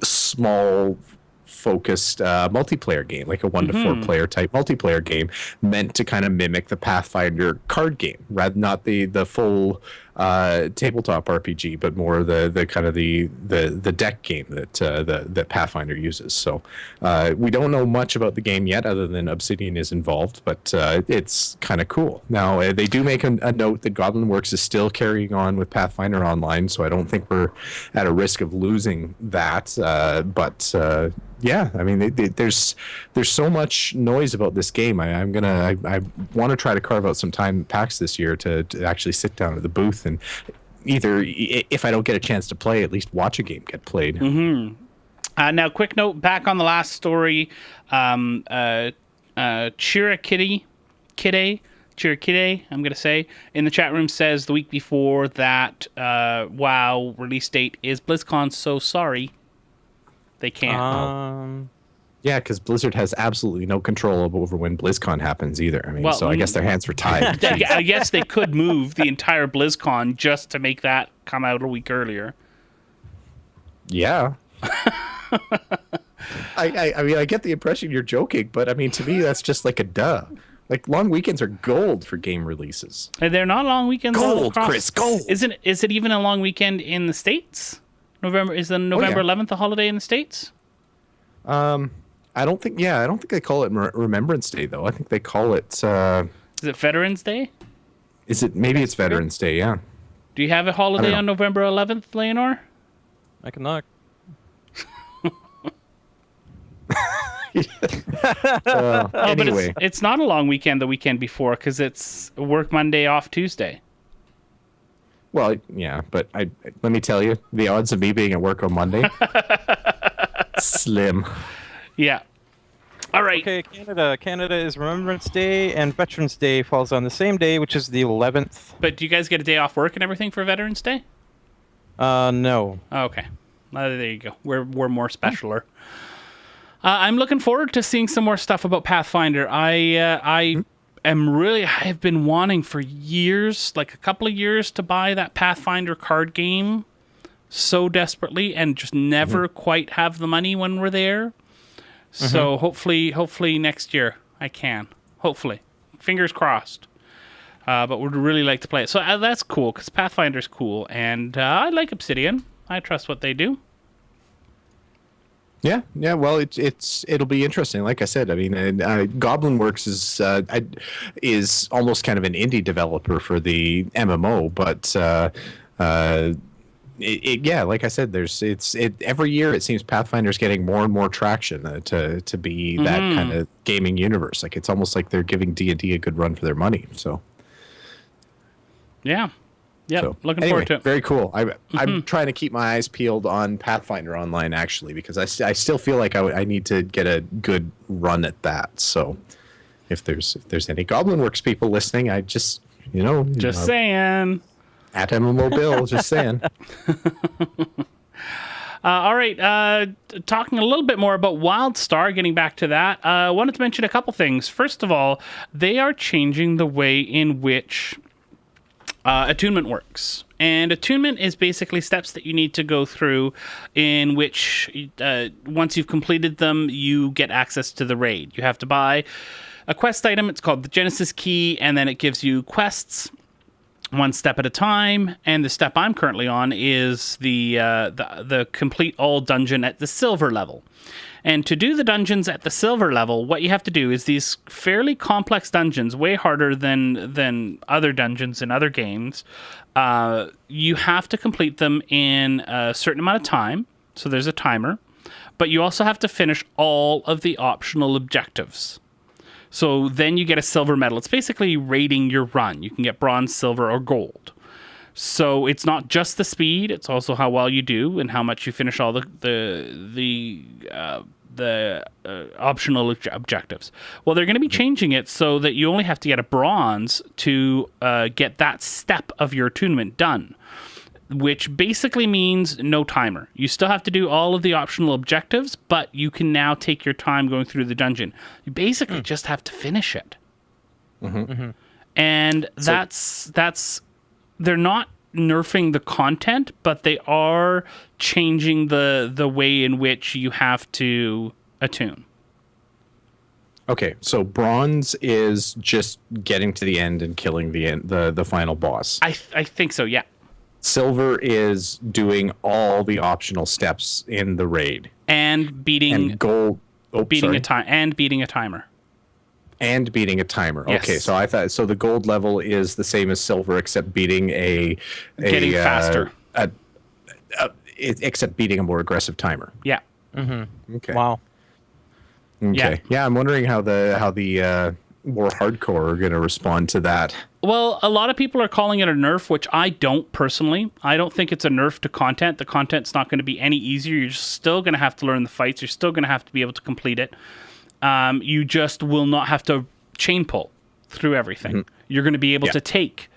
small focused multiplayer game, like a 1 to 4 player type multiplayer game, meant to kind of mimic the Pathfinder card game, rather not the full tabletop RPG, but more the kind of the deck game that Pathfinder uses. So we don't know much about the game yet, other than Obsidian is involved, but it's kind of cool. Now they do make a note that Goblin Works is still carrying on with Pathfinder Online, so I don't think we're at a risk of losing that. But yeah, I mean, there's so much noise about this game. I want to try to carve out some time at PAX this year to actually sit down at the booth and either, if I don't get a chance to play, at least watch a game get played. Now, quick note back on the last story. Chirakide, I'm going to say, in the chat room says the week before that WoW release date is BlizzCon, so sorry. They can't. Yeah, because Blizzard has absolutely no control over when BlizzCon happens either. I mean, so I guess their hands were tied. I guess they could move the entire BlizzCon just to make that come out a week earlier. Yeah. I mean, I get the impression you're joking, but I mean, to me, that's just like a duh. Like, long weekends are gold for game releases. They're not long weekends. Gold, Chris, gold. Is it even a long weekend in the States? November 11th a holiday in the States? I don't think they call it Remembrance Day, though. I think they call it Is it Veterans Day? Maybe it's Veterans Day, yeah. Do you have a holiday on November 11th, Layanor? I can knock. Anyway. But it's not a long weekend the weekend before, because it's work Monday, off Tuesday. Well, yeah, but let me tell you, the odds of me being at work on Monday, slim. Yeah. All right. Okay, Canada is Remembrance Day, and Veterans Day falls on the same day, which is the 11th. But do you guys get a day off work and everything for Veterans Day? No. Oh, okay. There you go. We're more specialer. I'm looking forward to seeing some more stuff about Pathfinder. I have been wanting for years, like a couple of years, to buy that Pathfinder card game so desperately, and just never quite have the money when we're there. So hopefully next year I can. Hopefully. Fingers crossed. But would really like to play it. So that's cool, because Pathfinder's cool, and I like Obsidian. I trust what they do. Yeah. Well, it'll be interesting. Like I said, I mean, Goblin Works is almost kind of an indie developer for the MMO, but like I said, every year it seems Pathfinder's getting more and more traction to be that kind of gaming universe. Like, it's almost like they're giving D&D a good run for their money. So Yeah. Yeah. So, Looking anyway, forward to it. very cool. I'm trying to keep my eyes peeled on Pathfinder Online, actually, because I still feel like I need to get a good run at that. So if there's any Goblin Works people listening, I just saying. At MMO Bill, just saying. All right, talking a little bit more about WildStar, getting back to that, I wanted to mention a couple things. First of all, they are changing the way in which attunement works. And attunement is basically steps that you need to go through in which, once you've completed them, you get access to the raid. You have to buy a quest item. It's called the Genesis Key, and then it gives you quests one step at a time, and the step I'm currently on is the complete all dungeon at the silver level. And to do the dungeons at the silver level, what you have to do is these fairly complex dungeons, way harder than other dungeons in other games. You have to complete them in a certain amount of time, so there's a timer, but you also have to finish all of the optional objectives. So then you get a silver medal. It's basically rating your run. You can get bronze, silver, or gold. So it's not just the speed; it's also how well you do and how much you finish all the optional objectives. Well, they're going to be changing it so that you only have to get a bronze to get that step of your attunement done, which basically means no timer. You still have to do all of the optional objectives, but you can now take your time going through the dungeon. You basically just have to finish it. And that's they're not nerfing the content, but they are changing the way in which you have to attune. Okay, so bronze is just getting to the end and killing the final boss. I think so, yeah. Silver is doing all the optional steps in the raid. And beating And gold beating a timer. And beating a timer. Yes. Okay, so I thought the gold level is the same as silver, except beating getting faster. Except beating a more aggressive timer. Yeah. Okay. Wow. Okay. Yeah, I'm wondering how the more hardcore are going to respond to that. Well, a lot of people are calling it a nerf, which I don't personally. I don't think it's a nerf to content. The content's not going to be any easier. You're still going to have to learn the fights. You're still going to have to be able to complete it. You just will not have to chain pull through everything. You're going to be able to take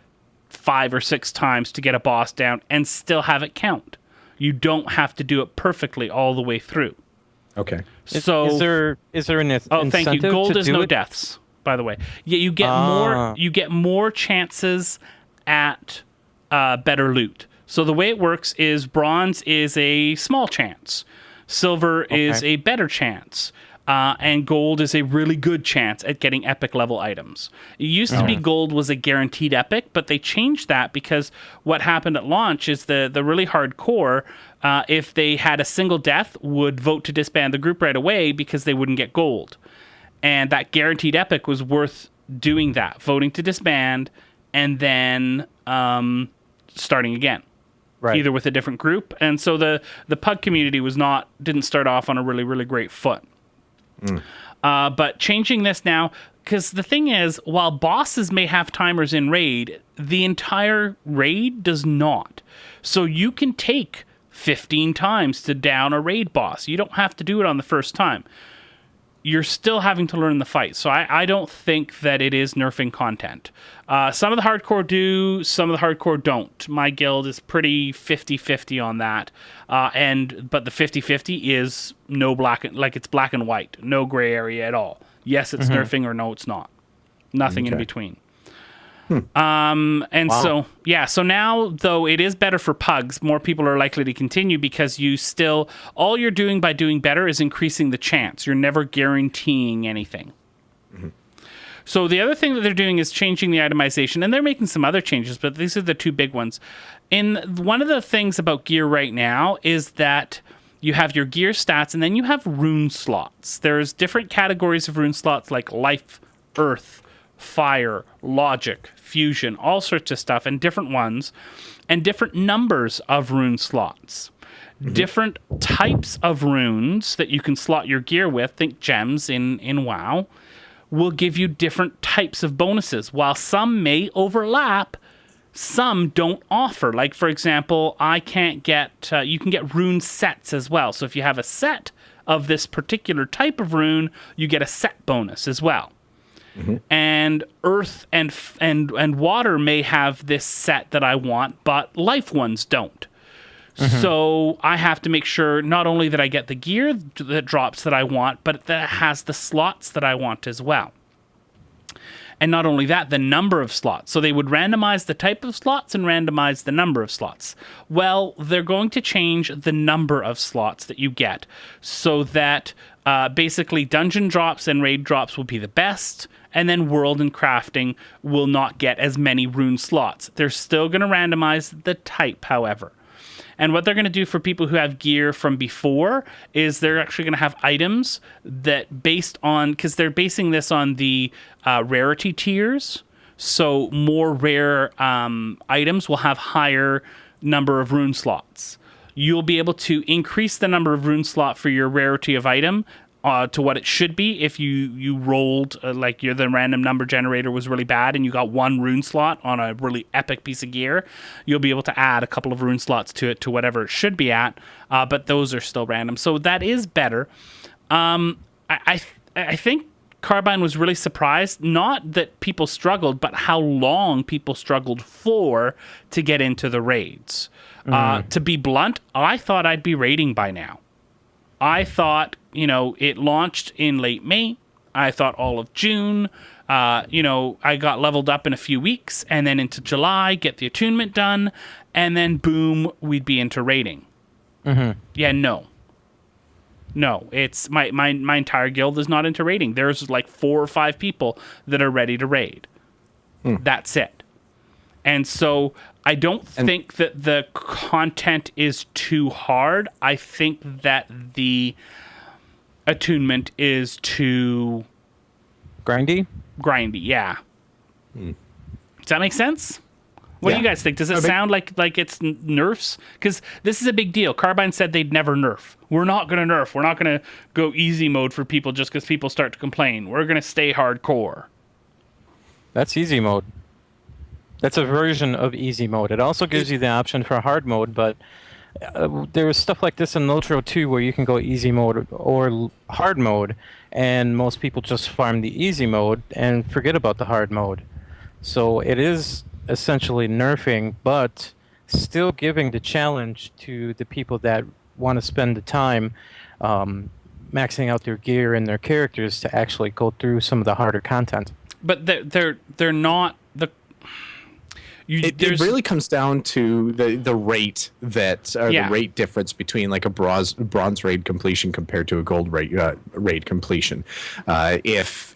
5 or 6 times to get a boss down and still have it count. You don't have to do it perfectly all the way through. Okay. So is there an incentive? thank you. Gold to is do no it? deaths, by the way. Yeah, you get more chances at better loot. So the way it works is bronze is a small chance, silver is a better chance, and gold is a really good chance at getting epic level items. It used to be gold was a guaranteed epic, but they changed that because what happened at launch is the really hardcore, if they had a single death, would vote to disband the group right away because they wouldn't get gold. And that guaranteed epic was worth doing that, voting to disband, and then starting again. Right. Either with a different group. And so the pug community didn't start off on a really, really great foot. But changing this now, because the thing is, while bosses may have timers in raid, the entire raid does not. So you can take 15 times to down a raid boss. You don't have to do it on the first time. You're still having to learn the fight. So I don't think that it is nerfing content. Some of the hardcore do, some of the hardcore don't. My guild is pretty 50-50 on that. But the 50-50 is it's black and white. No gray area at all. Yes, it's nerfing, or no, it's not. Nothing in between. So now, though it is better for pugs, more people are likely to continue because all you're doing by doing better is increasing the chance. You're never guaranteeing anything. So the other thing that they're doing is changing the itemization, and they're making some other changes, but these are the two big ones. One of the things about gear right now is that you have your gear stats, and then you have rune slots. There's different categories of rune slots like life, earth, fire, logic, fusion, all sorts of stuff, and different ones, and different numbers of rune slots. Different types of runes that you can slot your gear with, think gems in WoW, will give you different types of bonuses. While some may overlap, Some don't offer. Like, for example, I can't get, you can get rune sets as well. So if you have a set of this particular type of rune, you get a set bonus as well. And earth and water may have this set that I want, but life ones don't. So I have to make sure not only that I get the gear that drops that I want, but that it has the slots that I want as well. And not only that, the number of slots. So they would randomize the type of slots and randomize the number of slots. Well, they're going to change the number of slots that you get so that basically dungeon drops and raid drops will be the best, and then world and crafting will not get as many rune slots. They're still going to randomize the type, however. And what they're going to do for people who have gear from before is they're actually going to have items that based on, because they're basing this on the rarity tiers. So more rare items will have higher number of rune slots. You'll be able to increase the number of rune slot for your rarity of item to what it should be if you rolled like the random number generator was really bad and you got one rune slot on a really epic piece of gear. You'll be able to add a couple of rune slots to it to whatever it should be at, but those are still random. So that is better. I think Carbine was really surprised, not that people struggled, but how long people struggled for to get into the raids. To be blunt, I thought I'd be raiding by now. I thought, it launched in late May. I thought all of June. I got leveled up in a few weeks, and then into July, get the attunement done, and then boom, we'd be into raiding. Yeah, no, it's my entire guild is not into raiding. There's like 4 or 5 people that are ready to raid. That's it. And so I don't think that the content is too hard. I think that the attunement is too Grindy, yeah. Does that make sense? What do you guys think? Does it sound like it's nerfs? Because this is a big deal. Carbine said they'd never nerf. We're not going to nerf. We're not going to go easy mode for people just because people start to complain. We're going to stay hardcore. That's easy mode. That's a version of easy mode. It also gives you the option for hard mode, but there was stuff like this in Nitro 2 where you can go easy mode or hard mode, and most people just farm the easy mode and forget about the hard mode. So it is essentially nerfing, but still giving the challenge to the people that want to spend the time maxing out their gear and their characters to actually go through some of the harder content. But they're not the. It really comes down to the rate the rate difference between like a bronze raid completion compared to a gold raid completion. If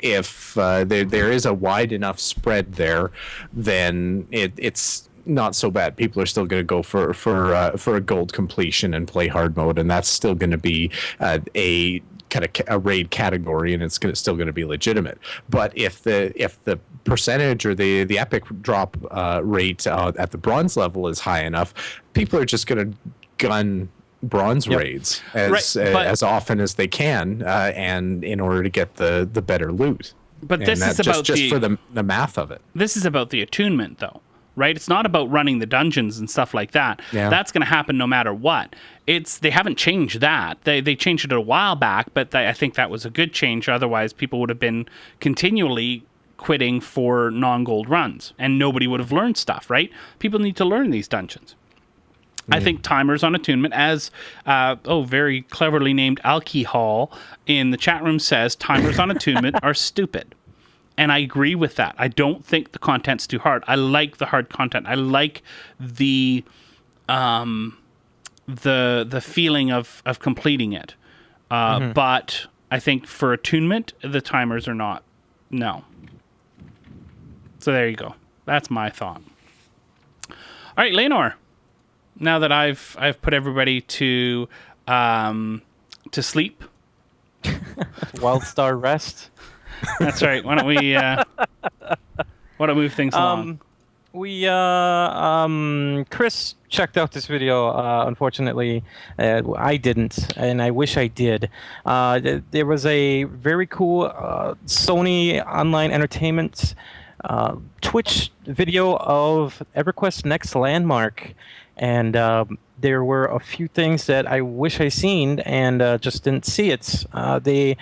there is a wide enough spread there, then it's not so bad. People are still going to go for a gold completion and play hard mode, and that's still going to be a kind of a raid category, and it's still going to be legitimate. But if the percentage or the epic drop rate at the bronze level is high enough, people are just going to gun bronze raids as often as they can, and in order to get the better loot. But this is about just for the math of it. This is about the attunement, though. Right? It's not about running the dungeons and stuff like that. Yeah. That's going to happen no matter what. They haven't changed that. They changed it a while back, but I think that was a good change. Otherwise, people would have been continually quitting for non-gold runs, and nobody would have learned stuff, right? People need to learn these dungeons. I think timers on attunement, as very cleverly named Alcohol in the chat room says, timers on attunement are stupid. And I agree with that. I don't think the content's too hard. I like the hard content. I like the feeling of completing it. But I think for attunement, the timers are not. No. So there you go. That's my thought. All right, Layanor. Now that I've put everybody to sleep. Wild Star rest. That's right. Why don't we move things along? Chris checked out this video. Unfortunately, I didn't, and I wish I did. There was a very cool Sony online entertainment Twitch video of EverQuest's next landmark, and there were a few things that I wish I seen and just didn't see it. They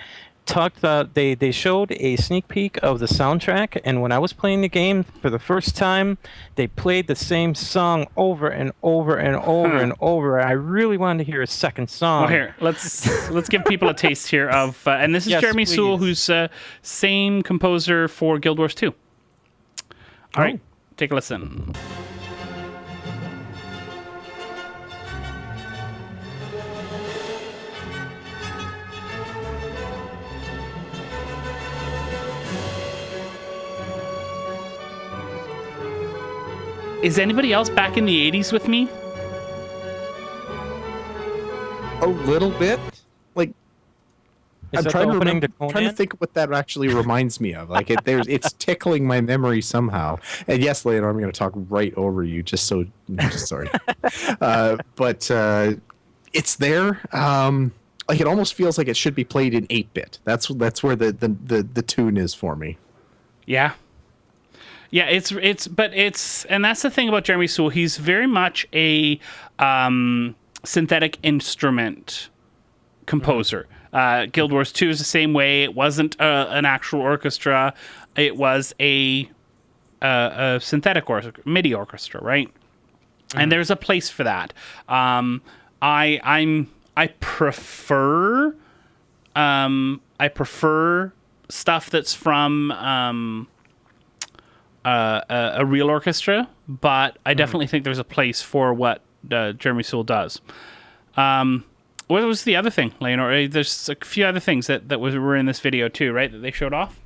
showed a sneak peek of the soundtrack, and when I was playing the game for the first time, they played the same song over and over and over and over. I really wanted to hear a second song. Well, here, let's give people a taste here of, and this is Yes, Jeremy please. Sewell, who's same composer for Guild Wars 2. All right, take a listen. Is anybody else back in the 80s with me? A little bit. Like, Is I'm that trying the to opening remember, to Conan? trying to think what that actually reminds me of. Like, it's tickling my memory somehow. And yes, Layanor, I'm going to talk right over you, just so. Sorry, but it's there. Like, it almost feels like it should be played in 8-bit. That's where the tune is for me. Yeah. Yeah, and that's the thing about Jeremy Sewell. He's very much a synthetic instrument composer. Guild Wars 2 is the same way. It wasn't an actual orchestra. It was a synthetic orchestra, MIDI orchestra, right? And there's a place for that. I prefer stuff that's from a real orchestra, but I definitely think there's a place for what Jeremy Sewell does. What was the other thing, Layanor? There's a few other things that were in this video too, right? That they showed off.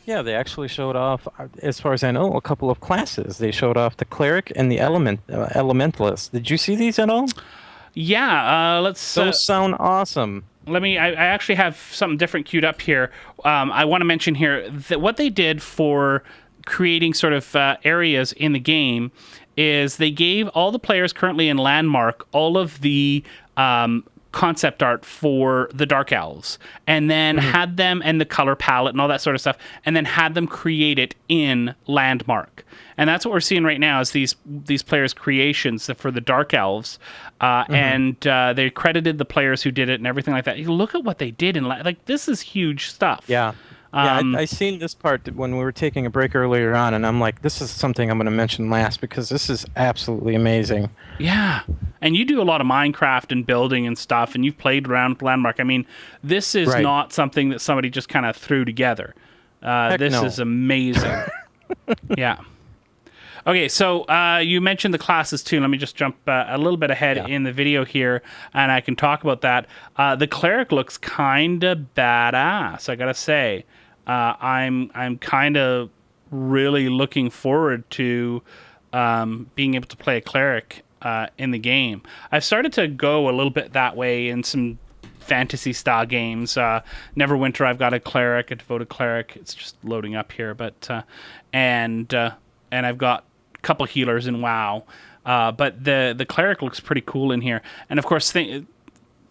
Yeah, they actually showed off, as far as I know, a couple of classes. They showed off the cleric and the elementalist. Did you see these at all? Yeah, Those sound awesome. I actually have something different queued up here. I want to mention here that what they did for creating sort of areas in the game is they gave all the players currently in Landmark all of the concept art for the Dark Elves, and then had them, and the color palette and all that sort of stuff, and then had them create it in Landmark. And that's what we're seeing right now is these players' creations for the Dark Elves, and they credited the players who did it and everything like that. You look at what they did in this is huge stuff. Yeah. Yeah, I seen this part when we were taking a break earlier on, and I'm like, this is something I'm going to mention last because this is absolutely amazing. Yeah. And you do a lot of Minecraft and building and stuff, and you've played around Landmark. I mean, this is not something that somebody just kind of threw together. This is amazing. Yeah. Okay, so you mentioned the classes too. Let me just jump a little bit ahead in the video here, and I can talk about that. The cleric looks kind of badass, I gotta say. I'm kind of really looking forward to being able to play a cleric in the game. I've started to go a little bit that way in some fantasy style games. Neverwinter, I've got a cleric, a devoted cleric. It's just loading up here, but and I've got a couple healers in WoW. But the cleric looks pretty cool in here, and of course,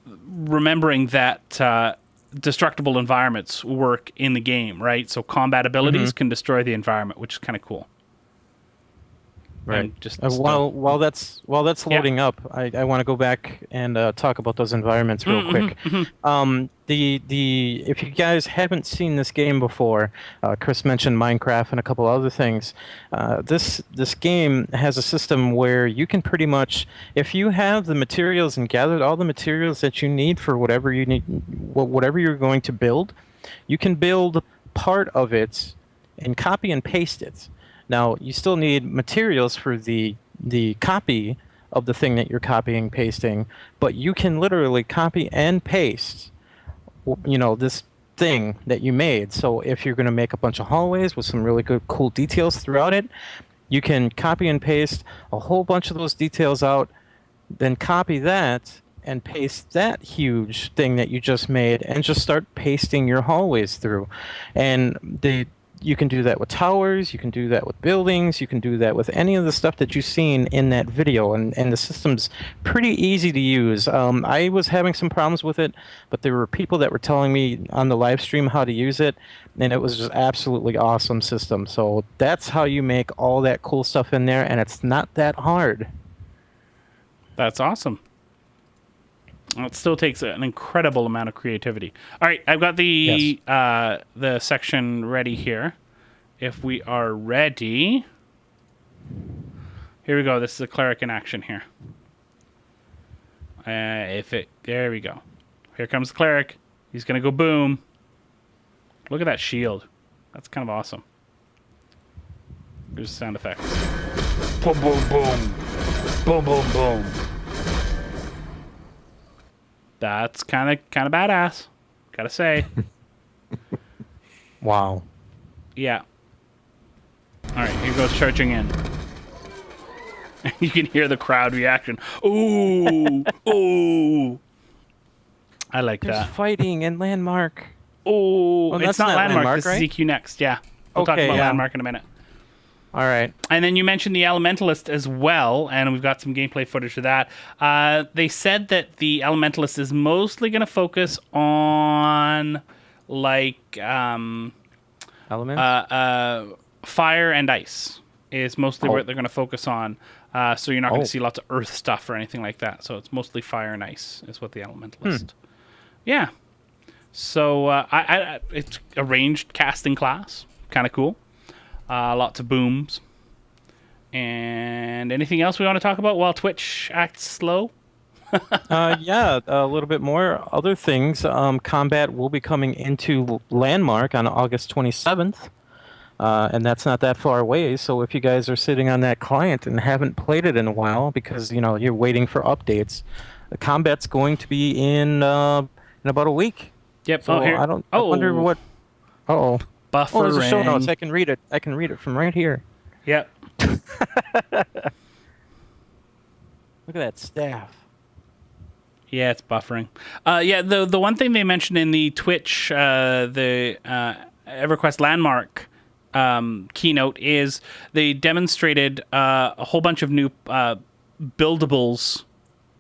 remembering that. Destructible environments work in the game, right? So combat abilities can destroy the environment, which is kind of cool. Right. Just while that's loading up, I want to go back and talk about those environments real quick. If you guys haven't seen this game before, Chris mentioned Minecraft and a couple other things. This game has a system where you can pretty much, if you have the materials and gathered all the materials that you need for whatever you need, whatever you're going to build, you can build part of it and copy and paste it. Now, you still need materials for the copy of the thing that you're copying, pasting, but you can literally copy and paste, this thing that you made. So if you're going to make a bunch of hallways with some really good, cool details throughout it, you can copy and paste a whole bunch of those details out, then copy that and paste that huge thing that you just made and just start pasting your hallways through. And You can do that with towers, you can do that with buildings, you can do that with any of the stuff that you've seen in that video, and the system's pretty easy to use. I was having some problems with it, but there were people that were telling me on the live stream how to use it, and it was just absolutely awesome system. So that's how you make all that cool stuff in there, and it's not that hard. That's awesome. It still takes an incredible amount of creativity. All right, I've got the section ready here. If we are ready, here we go. This is a cleric in action here. There we go. Here comes the cleric. He's gonna go boom. Look at that shield. That's kind of awesome. Here's the sound effects. Boom, boom, boom, boom, boom, boom. That's kind of badass, gotta say. Wow. Yeah. All right, here goes charging in. You can hear the crowd reaction. Ooh, ooh. I like There's that. fighting in Landmark. Oh, well, it's not Landmark. This right? is EQ next. Yeah, we'll talk about Landmark in a minute. All right. And then you mentioned the Elementalist as well, and we've got some gameplay footage of that. They said that the Elementalist is mostly going to focus on, like, Elements? fire and ice is mostly what they're going to focus on. So you're not going to see lots of earth stuff or anything like that. So it's mostly fire and ice is what the Elementalist. Yeah. So it's a ranged casting class. Kind of cool. Lots of booms. And anything else we want to talk about while Twitch acts slow? Yeah, a little bit more. Other things. Combat will be coming into Landmark on August 27th. And that's not that far away. So if you guys are sitting on that client and haven't played it in a while because, you're waiting for updates, the combat's going to be in about a week. Yep. So here. I wonder what... Uh-oh. Buffering. Oh, there's a show notes. I can read it. I can read it from right here. Yep. Look at that staff. Yeah, it's buffering. Yeah, the one thing they mentioned in the Twitch, the EverQuest Landmark keynote is they demonstrated a whole bunch of new buildables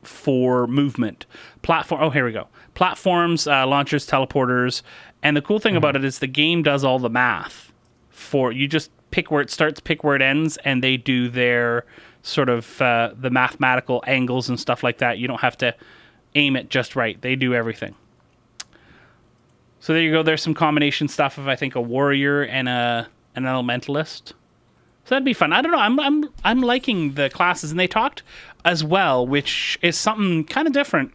for movement. Here we go. Platforms, launchers, teleporters. And the cool thing about it is the game does all the math for you. Just pick where it starts, pick where it ends, and they do their sort of the mathematical angles and stuff like that. You don't have to aim it just right. They do everything. So there you go. There's some combination stuff of, I think, a warrior and an elementalist. So that'd be fun. I don't know. I'm liking the classes, and they talked as well, which is something kind of different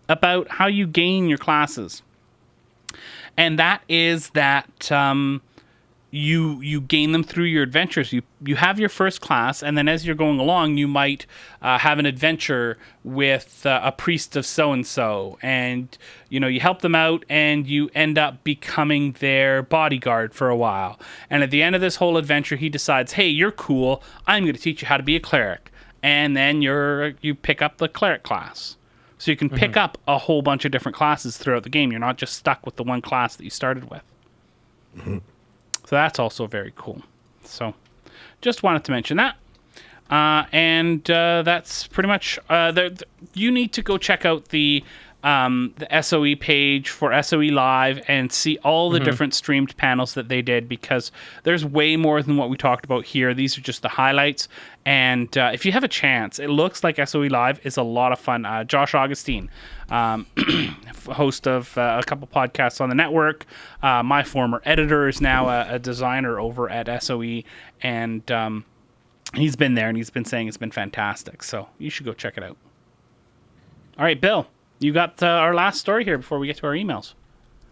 about how you gain your classes. And that is that you gain them through your adventures. You have your first class, and then as you're going along, you might have an adventure with a priest of so-and-so. And, you help them out, and you end up becoming their bodyguard for a while. And at the end of this whole adventure, he decides, hey, you're cool. I'm going to teach you how to be a cleric. And then you pick up the cleric class. So you can pick up a whole bunch of different classes throughout the game. You're not just stuck with the one class that you started with. So that's also very cool. So just wanted to mention that. And that's pretty much... you need to go check out the SOE page for SOE Live and see all the different streamed panels that they did, because there's way more than what we talked about here. These are just the highlights. And if you have a chance, it looks like SOE Live is a lot of fun. Josh Augustine, host of a couple podcasts on the network, my former editor, is now a designer over at SOE. And he's been there, and he's been saying it's been fantastic. So you should go check it out. All right, Bill. You got our last story here before we get to our emails.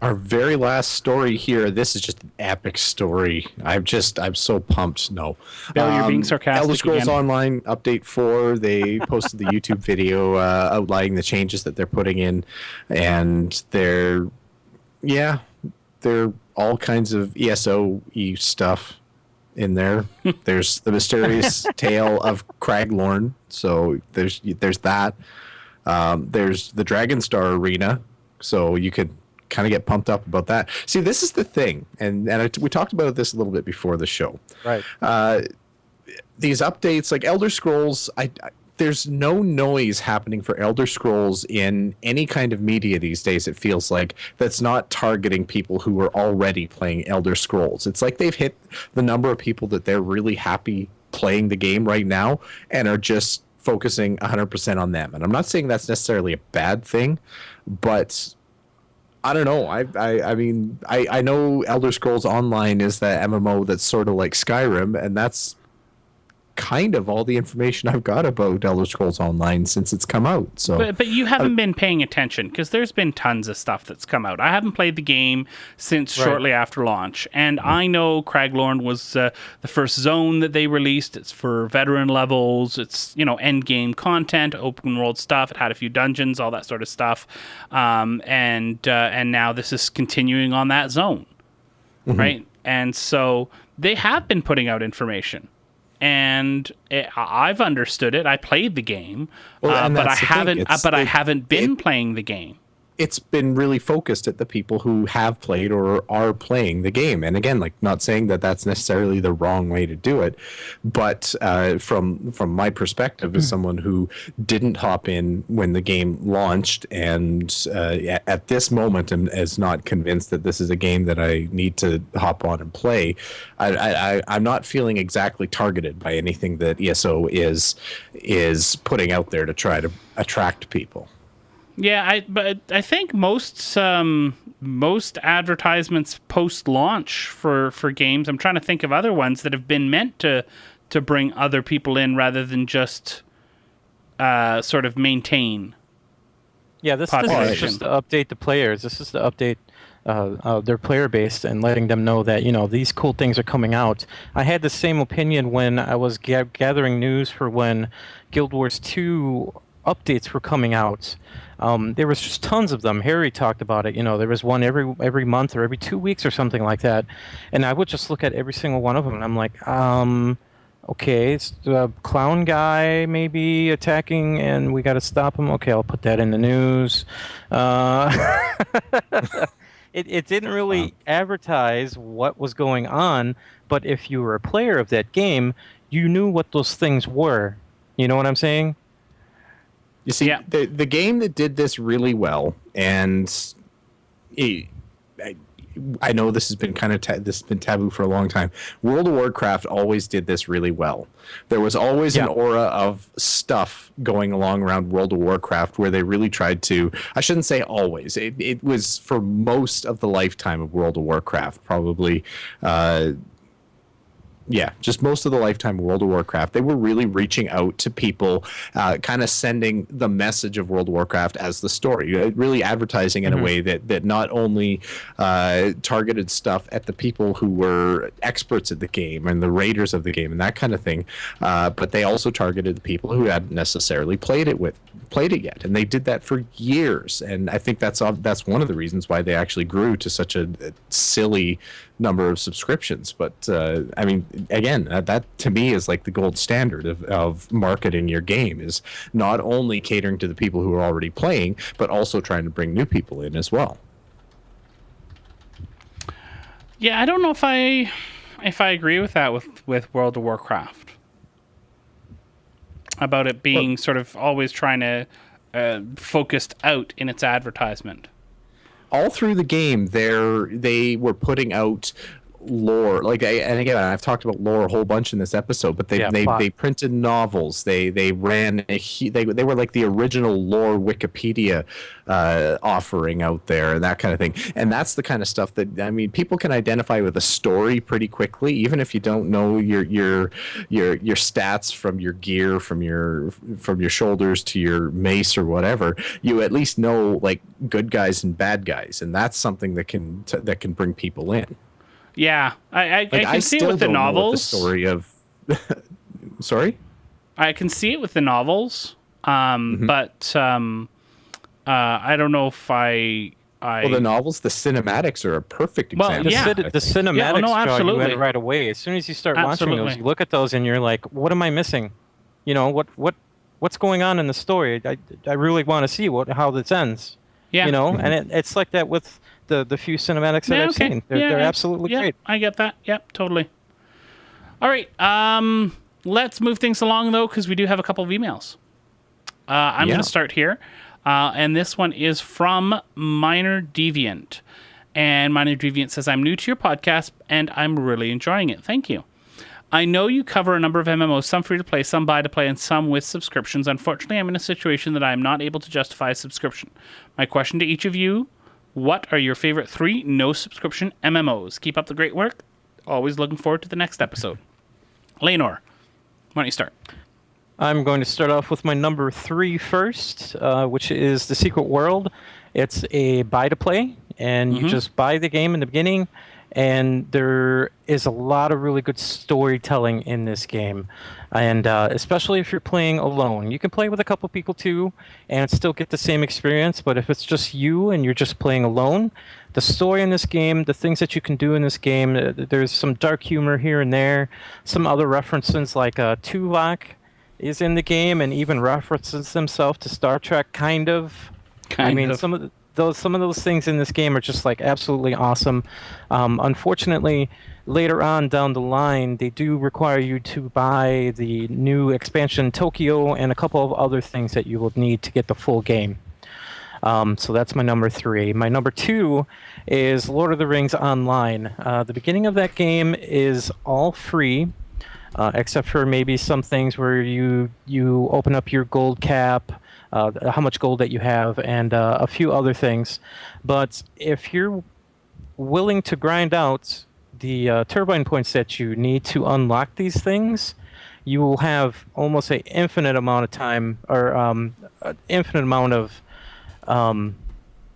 Our very last story here. This is just an epic story. I'm so pumped. No, Bill, you're being sarcastic. Elder Scrolls again. Online Update 4. They posted the YouTube video outlining the changes that they're putting in, and they're all kinds of ESO-y stuff in there. There's the mysterious tale of Craglorn. So there's that. There's the Dragonstar Arena, so you could kind of get pumped up about that. See, this is the thing, and we talked about this a little bit before the show. Right. These updates, like Elder Scrolls, there's no noise happening for Elder Scrolls in any kind of media these days, it feels like, that's not targeting people who are already playing Elder Scrolls. It's like they've hit the number of people that they're really happy playing the game right now and are just focusing 100% on them. And I'm not saying that's necessarily a bad thing, but I don't know. I mean, I know Elder Scrolls Online is the MMO that's sort of like Skyrim, and that's kind of all the information I've got about Elder Scrolls Online since it's come out. So, but you haven't been paying attention because there's been tons of stuff that's come out. I haven't played the game since shortly after launch, and I know Craglorn was the first zone that they released. It's for veteran levels. It's end game content, open world stuff. It had a few dungeons, all that sort of stuff, and now this is continuing on that zone, right? And so they have been putting out information. And I've understood it. I played the game, but I haven't been playing the game. It's been really focused at the people who have played or are playing the game. And again, like, not saying that that's necessarily the wrong way to do it, but from my perspective as someone who didn't hop in when the game launched and at this moment is not convinced that this is a game that I need to hop on and play, I'm not feeling exactly targeted by anything that ESO is putting out there to try to attract people. Yeah, but I think most advertisements post-launch for games. I'm trying to think of other ones that have been meant to bring other people in rather than just sort of maintain. Yeah, this is just to update the players. This is to update their player base and letting them know that these cool things are coming out. I had the same opinion when I was gathering news for when Guild Wars 2 updates were coming out. There was just tons of them. Harry talked about it. There was one every month or every 2 weeks or something like that. And I would just look at every single one of them, and I'm like, okay, it's the clown guy maybe attacking, and we got to stop him. Okay, I'll put that in the news. It didn't really advertise what was going on, but if you were a player of that game, you knew what those things were. You know what I'm saying? You see, the game that did this really well, and I know this has been this has been taboo for a long time. World of Warcraft always did this really well. There was always an aura of stuff going along around World of Warcraft where they really tried to. I shouldn't say always. It was for most of the lifetime of World of Warcraft, probably. Just most of the lifetime of World of Warcraft, they were really reaching out to people, kind of sending the message of World of Warcraft as the story, really advertising in a way that not only targeted stuff at the people who were experts at the game and the raiders of the game and that kind of thing, but they also targeted the people who hadn't necessarily played it yet, and they did that for years. And I think that's one of the reasons why they actually grew to such a silly number of subscriptions. But I mean, again, that to me is like the gold standard of marketing your game, is not only catering to the people who are already playing, but also trying to bring new people in as well. Yeah, I don't know if I agree with that with World of Warcraft, about it being sort of always trying to focused out in its advertisement. All through the game, they were putting out lore. And again, I've talked about lore a whole bunch in this episode, but they printed novels. They ran they were like the original lore Wikipedia offering out there and that kind of thing. And that's the kind of stuff that, I mean, people can identify with a story pretty quickly, even if you don't know your stats from your gear, from your shoulders to your mace or whatever. You at least know like good guys and bad guys, and that's something that can bring people in. Yeah, I can see it with the novels. The story of, sorry, I can see it with the novels, but I don't know if I. Well, the novels, the cinematics are a perfect example. The cinematics draw you in right away. As soon as you start watching those, you look at those and you're like, "What am I missing? What's going on in the story? I really want to see how this ends." Yeah. And it's like that with the few cinematics that I've seen. They're absolutely great. I get that. Yep, totally. All right. Let's move things along, though, because we do have a couple of emails. I'm going to start here. And this one is from Minor Deviant. And Minor Deviant says, I'm new to your podcast, and I'm really enjoying it. Thank you. I know you cover a number of MMOs, some free to play, some buy to play, and some with subscriptions. Unfortunately, I'm in a situation that I am not able to justify a subscription. My question to each of you, what are your favorite 3 no-subscription MMOs? Keep up the great work. Always looking forward to the next episode. Layanor, why don't you start? I'm going to start off with my number 3 first, which is The Secret World. It's a buy-to-play, and you just buy the game in the beginning, and there is a lot of really good storytelling in this game. And especially if you're playing alone. You can play with a couple people too, and still get the same experience, but if it's just you and you're just playing alone, the story in this game, the things that you can do in this game, there's some dark humor here and there, some other references like Tuvok is in the game and even references himself to Star Trek, kind of. Some of those things in this game are just like absolutely awesome. Unfortunately, later on down the line, they do require you to buy the new expansion Tokyo and a couple of other things that you will need to get the full game. So that's my number 3. My number 2 is Lord of the Rings Online. The beginning of that game is all free. Except for maybe some things where you open up your gold cap, how much gold that you have, and a few other things. But if you're willing to grind out the turbine points that you need to unlock these things, you will have almost an infinite amount of time, or an infinite amount of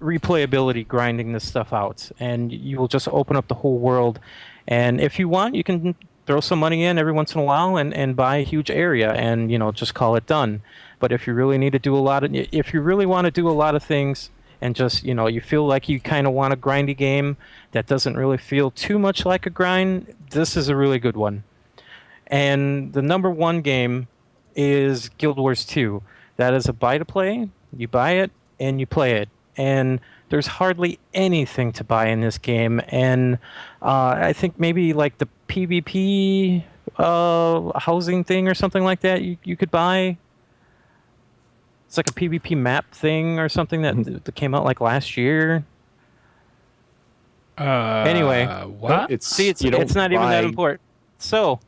replayability grinding this stuff out. And you will just open up the whole world. And if you want, you can throw some money in every once in a while and buy a huge area and, just call it done. But if you really need to do if you really want to do a lot of things and just, you feel like you kind of want a grindy game that doesn't really feel too much like a grind, this is a really good one. And the number 1 game is Guild Wars 2. That is a buy-to-play. You buy it and you play it. And there's hardly anything to buy in this game. And I think maybe like the PvP housing thing or something like that you could buy. It's like a PvP map thing or something that came out like last year. Anyway, what? It's not even that important. So,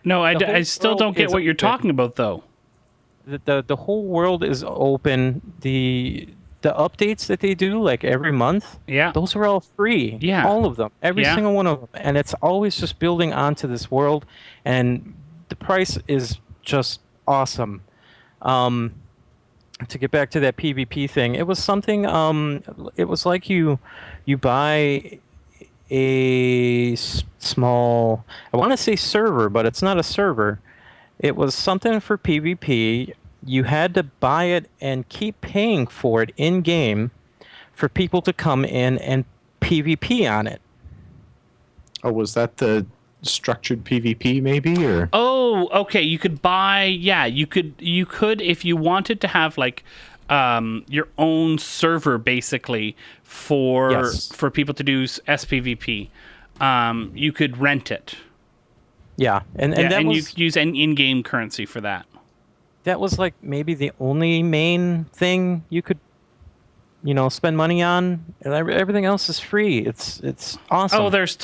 no, I still don't get what you're talking about, though. The whole world is open. The updates that they do, like every month, those are all free. Yeah, all of them, every single one of them, and it's always just building onto this world, and the price is just awesome. To get back to that PvP thing, it was something. It was like you buy a small, I want to say server, but it's not a server. It was something for PvP. You had to buy it and keep paying for it in-game for people to come in and PvP on it. Oh, was that the structured PvP maybe? Or okay. You could buy, you could if you wanted to have like your own server basically for people to do SPVP. You could rent it. Yeah, and you could use an in-game currency for that. That was like maybe the only main thing you could, spend money on. Everything else is free. It's awesome. Oh, there's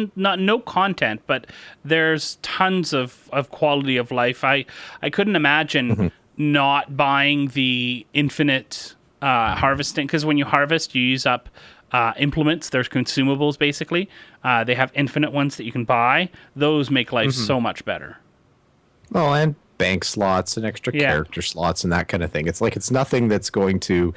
no content, but there's tons of quality of life. I couldn't imagine not buying the infinite harvesting, because when you harvest, you use up implements. There's consumables basically. They have infinite ones that you can buy. Those make life so much better. Oh, and bank slots and extra character slots and that kind of thing. It's like it's nothing that's going to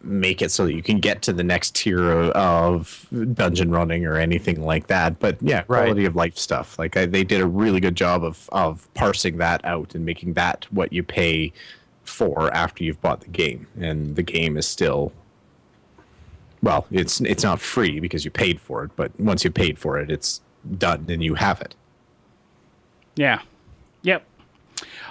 make it so that you can get to the next tier of dungeon running or anything like that. But quality of life stuff. Like they did a really good job of parsing that out and making that what you pay for after you've bought the game. And the game is still, well, it's not free because you paid for it, but once you paid for it, it's done and you have it. Yeah. Yep.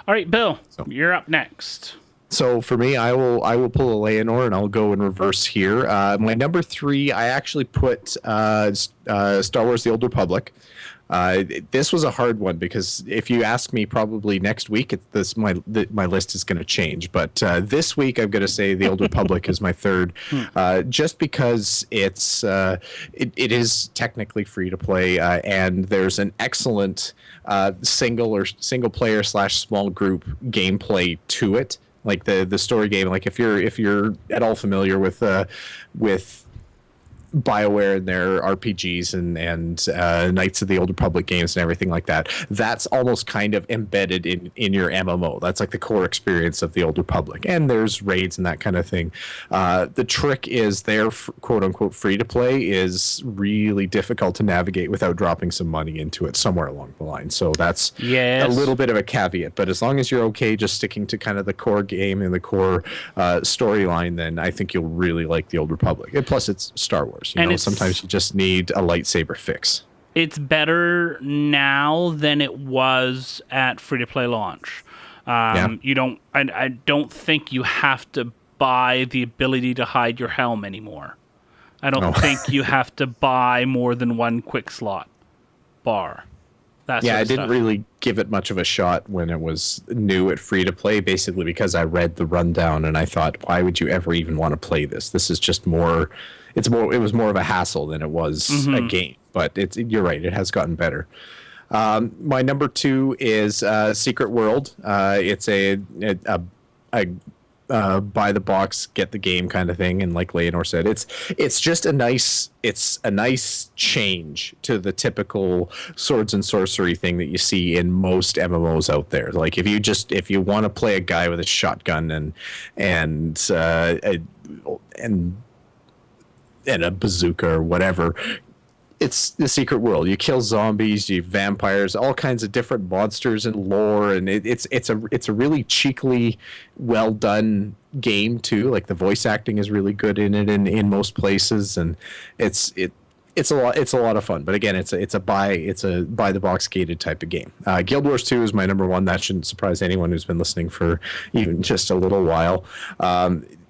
All right, Bill, you're up next. So for me, I will pull a Layanor and I'll go in reverse here. My number 3, I actually put Star Wars: The Old Republic. This was a hard one because if you ask me, probably next week, my list is going to change. But this week, I'm going to say The Old Republic is my third, just because it is technically free to play, and there's an excellent single player / small group gameplay to it. Like the story game. Like if you're at all familiar with BioWare and their RPGs and Knights of the Old Republic games and everything like that, that's almost kind of embedded in your MMO. That's like the core experience of the Old Republic. And there's raids and that kind of thing. The trick is their quote unquote free to play is really difficult to navigate without dropping some money into it somewhere along the line. So that's a little bit of a caveat. But as long as you're okay just sticking to kind of the core game and the core storyline, then I think you'll really like the Old Republic. And plus, it's Star Wars. Sometimes you just need a lightsaber fix. It's better now than it was at free-to-play launch. You don't. I don't think you have to buy the ability to hide your helm anymore. I don't think you have to buy more than one quick slot bar. I didn't really give it much of a shot when it was new at free-to-play, basically because I read the rundown and I thought, why would you ever even want to play this? This is just more. It was more of a hassle than it was a game. But you're right, it has gotten better. My number 2 is Secret World. It's a buy the box, get the game kind of thing, and like Layanor said, it's just a nice change to the typical swords and sorcery thing that you see in most MMOs out there. Like if you want to play a guy with a shotgun and a bazooka or whatever, it's the Secret World. You kill zombies, you vampires, all kinds of different monsters and lore, and it's a really cheekily well done game too. Like the voice acting is really good in it in most places, and it's a lot of fun. But again, it's a buy the box gated type of game. Guild Wars 2 is my number 1. That shouldn't surprise anyone who's been listening for even just a little while.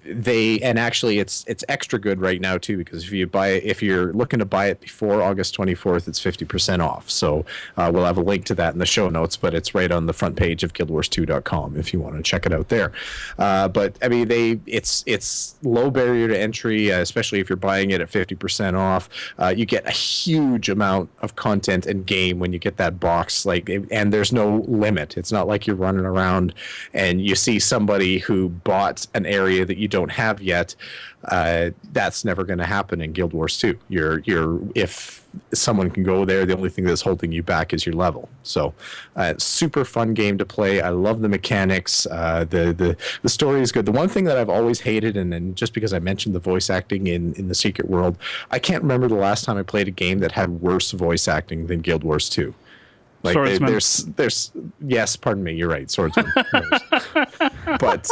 Actually it's extra good right now too, because if you're looking to buy it before August 24th, it's 50% off. So we'll have a link to that in the show notes, but it's right on the front page of guildwars2.com if you want to check it out there. But I mean, it's low barrier to entry, especially if you're buying it at 50% off. You get a huge amount of content and game when you get that box, and there's no limit. It's not like you're running around and you see somebody who bought an area that you don't have yet. That's never going to happen in Guild Wars 2. If someone can go there, the only thing that's holding you back is your level. So super fun game to play. I love the mechanics. The story is good. The one thing that I've always hated, and just because I mentioned the voice acting in the Secret World, I can't remember the last time I played a game that had worse voice acting than Guild Wars 2. Like there's yes, pardon me, you're right, Swordsman. But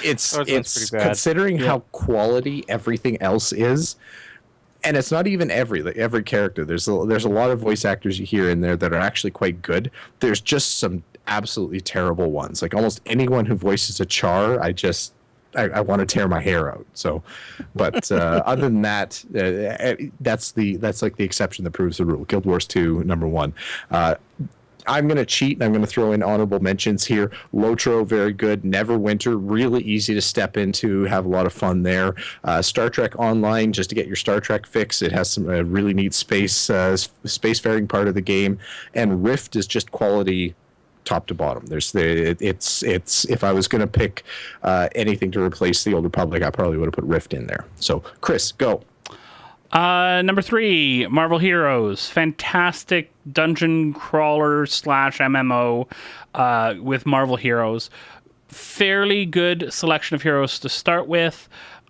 it's considering how quality everything else is, and it's not even every character. There's a lot of voice actors you hear in there that are actually quite good. There's just some absolutely terrible ones. Like almost anyone who voices a Char, I want to tear my hair out. So, but other than that, that's like the exception that proves the rule. Guild Wars 2, number 1. I'm going to cheat and I'm going to throw in honorable mentions here. Lotro, very good. Neverwinter, really easy to step into, have a lot of fun there. Star Trek Online, just to get your Star Trek fix. It has some really neat spacefaring part of the game. And Rift is just quality top to bottom. It's if I was going to pick anything to replace the Old Republic, I probably would have put Rift in there. So, Chris, go. Number 3, Marvel Heroes. Fantastic dungeon crawler / MMO with Marvel Heroes. Fairly good selection of heroes to start with,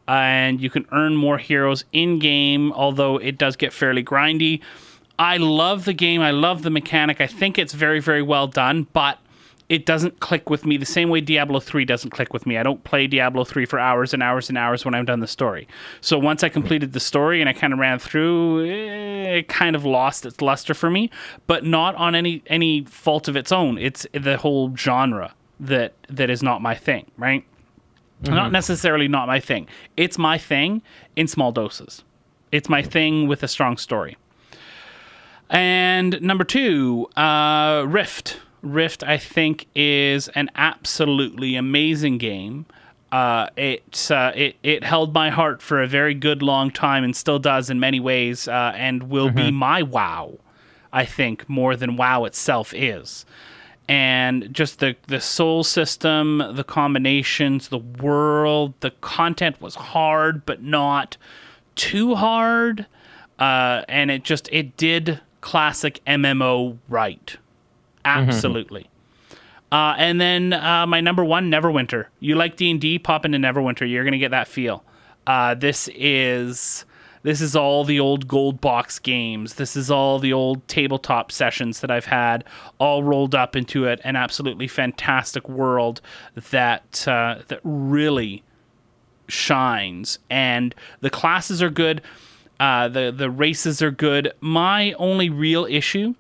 and you can earn more heroes in-game, although it does get fairly grindy. I love the game. I love the mechanic. I think it's very, very well done, but it doesn't click with me the same way Diablo 3 doesn't click with me. I don't play Diablo 3 for hours and hours and hours when I'm done the story. So once I completed the story and I kind of ran through, it kind of lost its luster for me, but not on any fault of its own. It's the whole genre that is not my thing, right? Not necessarily not my thing. It's my thing in small doses. It's my thing with a strong story. And number 2, Rift. Rift, I think, is an absolutely amazing game. It held my heart for a very good long time and still does in many ways, and will be my WoW, I think, more than WoW itself is. And just the soul system, the combinations, the world, the content was hard, but not too hard. And it did classic MMO right. Absolutely. And then my number 1, Neverwinter. You like D&D, pop into Neverwinter. You're going to get that feel. This is all the old gold box games. This is all the old tabletop sessions that I've had, all rolled up into an absolutely fantastic world that really shines. And the classes are good. The races are good. My only real issue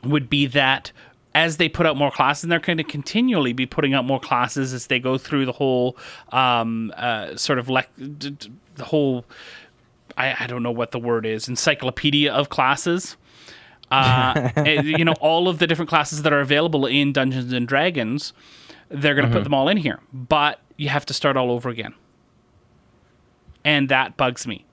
would be that as they put out more classes, and they're going to continually be putting out more classes as they go through the whole the whole, I don't know what the word is, encyclopedia of classes. All of the different classes that are available in Dungeons and Dragons, they're going to put them all in here. But you have to start all over again. And that bugs me.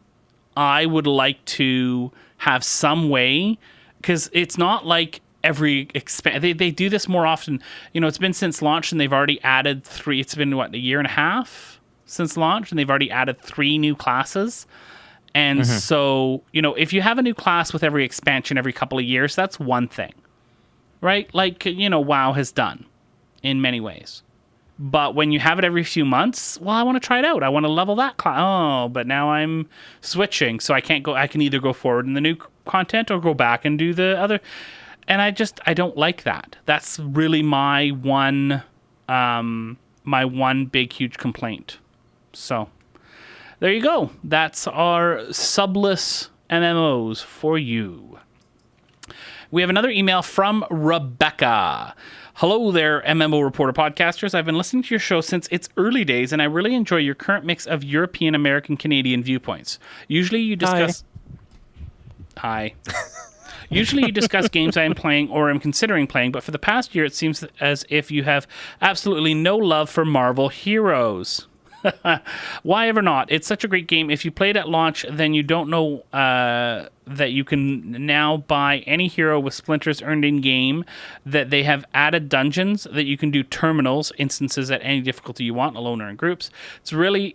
I would like to have some way, because it's not like every they do this more often. It's been since launch, and they've already added 3. It's been a year and a half since launch, and they've already added 3 new classes. And so, if you have a new class with every expansion every couple of years, that's one thing, right? Like, WoW has done in many ways. But when you have it every few months, well, I want to try it out. I want to level that class. Oh, but now I'm switching, so I can't go. I can either go forward in the new content or go back and do the other. And I don't like that. That's really my one big, huge complaint. So there you go. That's our subless MMOs for you. We have another email from Rebecca. Hello there, MMO Reporter podcasters. I've been listening to your show since its early days, and I really enjoy your current mix of European, American, Canadian viewpoints. Usually you discuss... Hi. Usually you discuss games I am playing or am considering playing, but for the past year it seems as if you have absolutely no love for Marvel heroes. Why ever not? It's such a great game. If you played at launch, then you don't know that you can now buy any hero with splinters earned in game, that they have added dungeons, that you can do terminals, instances at any difficulty you want, alone or in groups. It really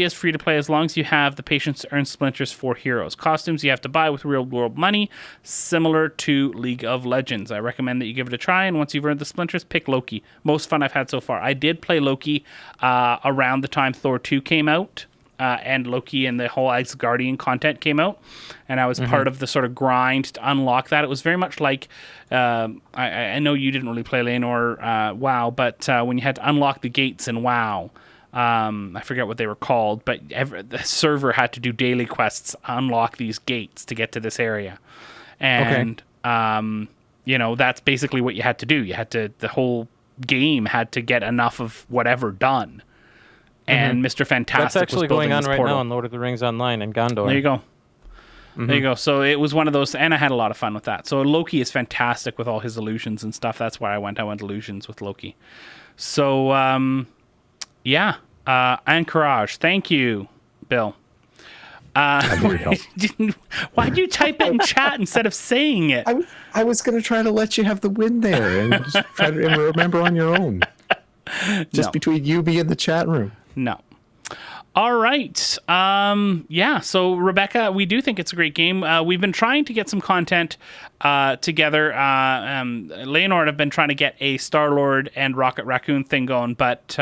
is free to play as long as you have the patience to earn splinters for heroes. Costumes you have to buy with real world money, similar to League of Legends. I recommend that you give it a try, and once you've earned the splinters, pick Loki. Most fun I've had so far. I did play Loki around the time Thor 2 came out. And Loki and the whole Asgardian content came out, and I was part of the sort of grind to unlock that. It was very much like, I know you didn't really play Layanor WoW, but when you had to unlock the gates in WoW, I forget what they were called, but the server had to do daily quests to unlock these gates to get to this area. And, that's basically what you had to do. The whole game had to get enough of whatever done. And Mr. Fantastic That's actually was building going on this right portal. now in Lord of the Rings Online in Gondor. There you go. There you go. So it was one of those, and I had a lot of fun with that. So Loki is fantastic with all his illusions and stuff. That's why I went illusions with Loki. So, Encourage. Thank you, Bill. Why'd you type it in chat instead of saying it? I was going to try to let you have the win there and just try to remember on your own. Between you being in the chat room. No. All right. So Rebecca, we do think it's a great game. We've been trying to get some content together. Layanor and I have been trying to get a Star-Lord and Rocket Raccoon thing going, but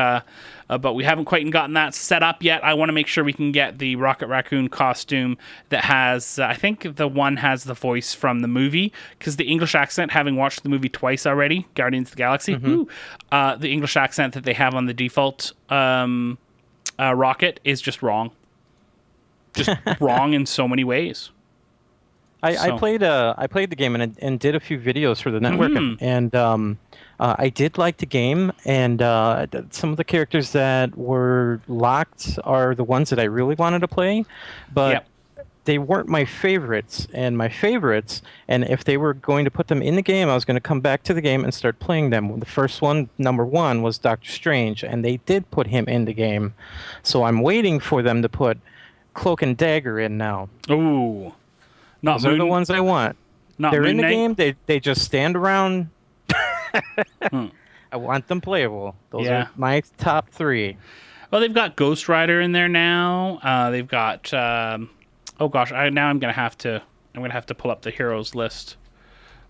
we haven't quite gotten that set up yet. I want to make sure we can get the Rocket Raccoon costume that has, I think the one has the voice from the movie, because the English accent, having watched the movie twice already, Guardians of the Galaxy, the English accent that they have on the default Rocket is just wrong. Just wrong in so many ways. I played the game and did a few videos for the network, and I did like the game, and some of the characters that were locked are the ones that I really wanted to play, but they weren't my favorites. And if they were going to put them in the game, I was going to come back to the game and start playing them. The first one, number one, was Doctor Strange, and they did put him in the game, so I'm waiting for them to put Cloak and Dagger in now. Ooh. Those are the ones I want. They're in the game. They just stand around. I want them playable. Those are my top 3. Well, they've got Ghost Rider in there now. They've got oh gosh, I'm gonna have to pull up the heroes list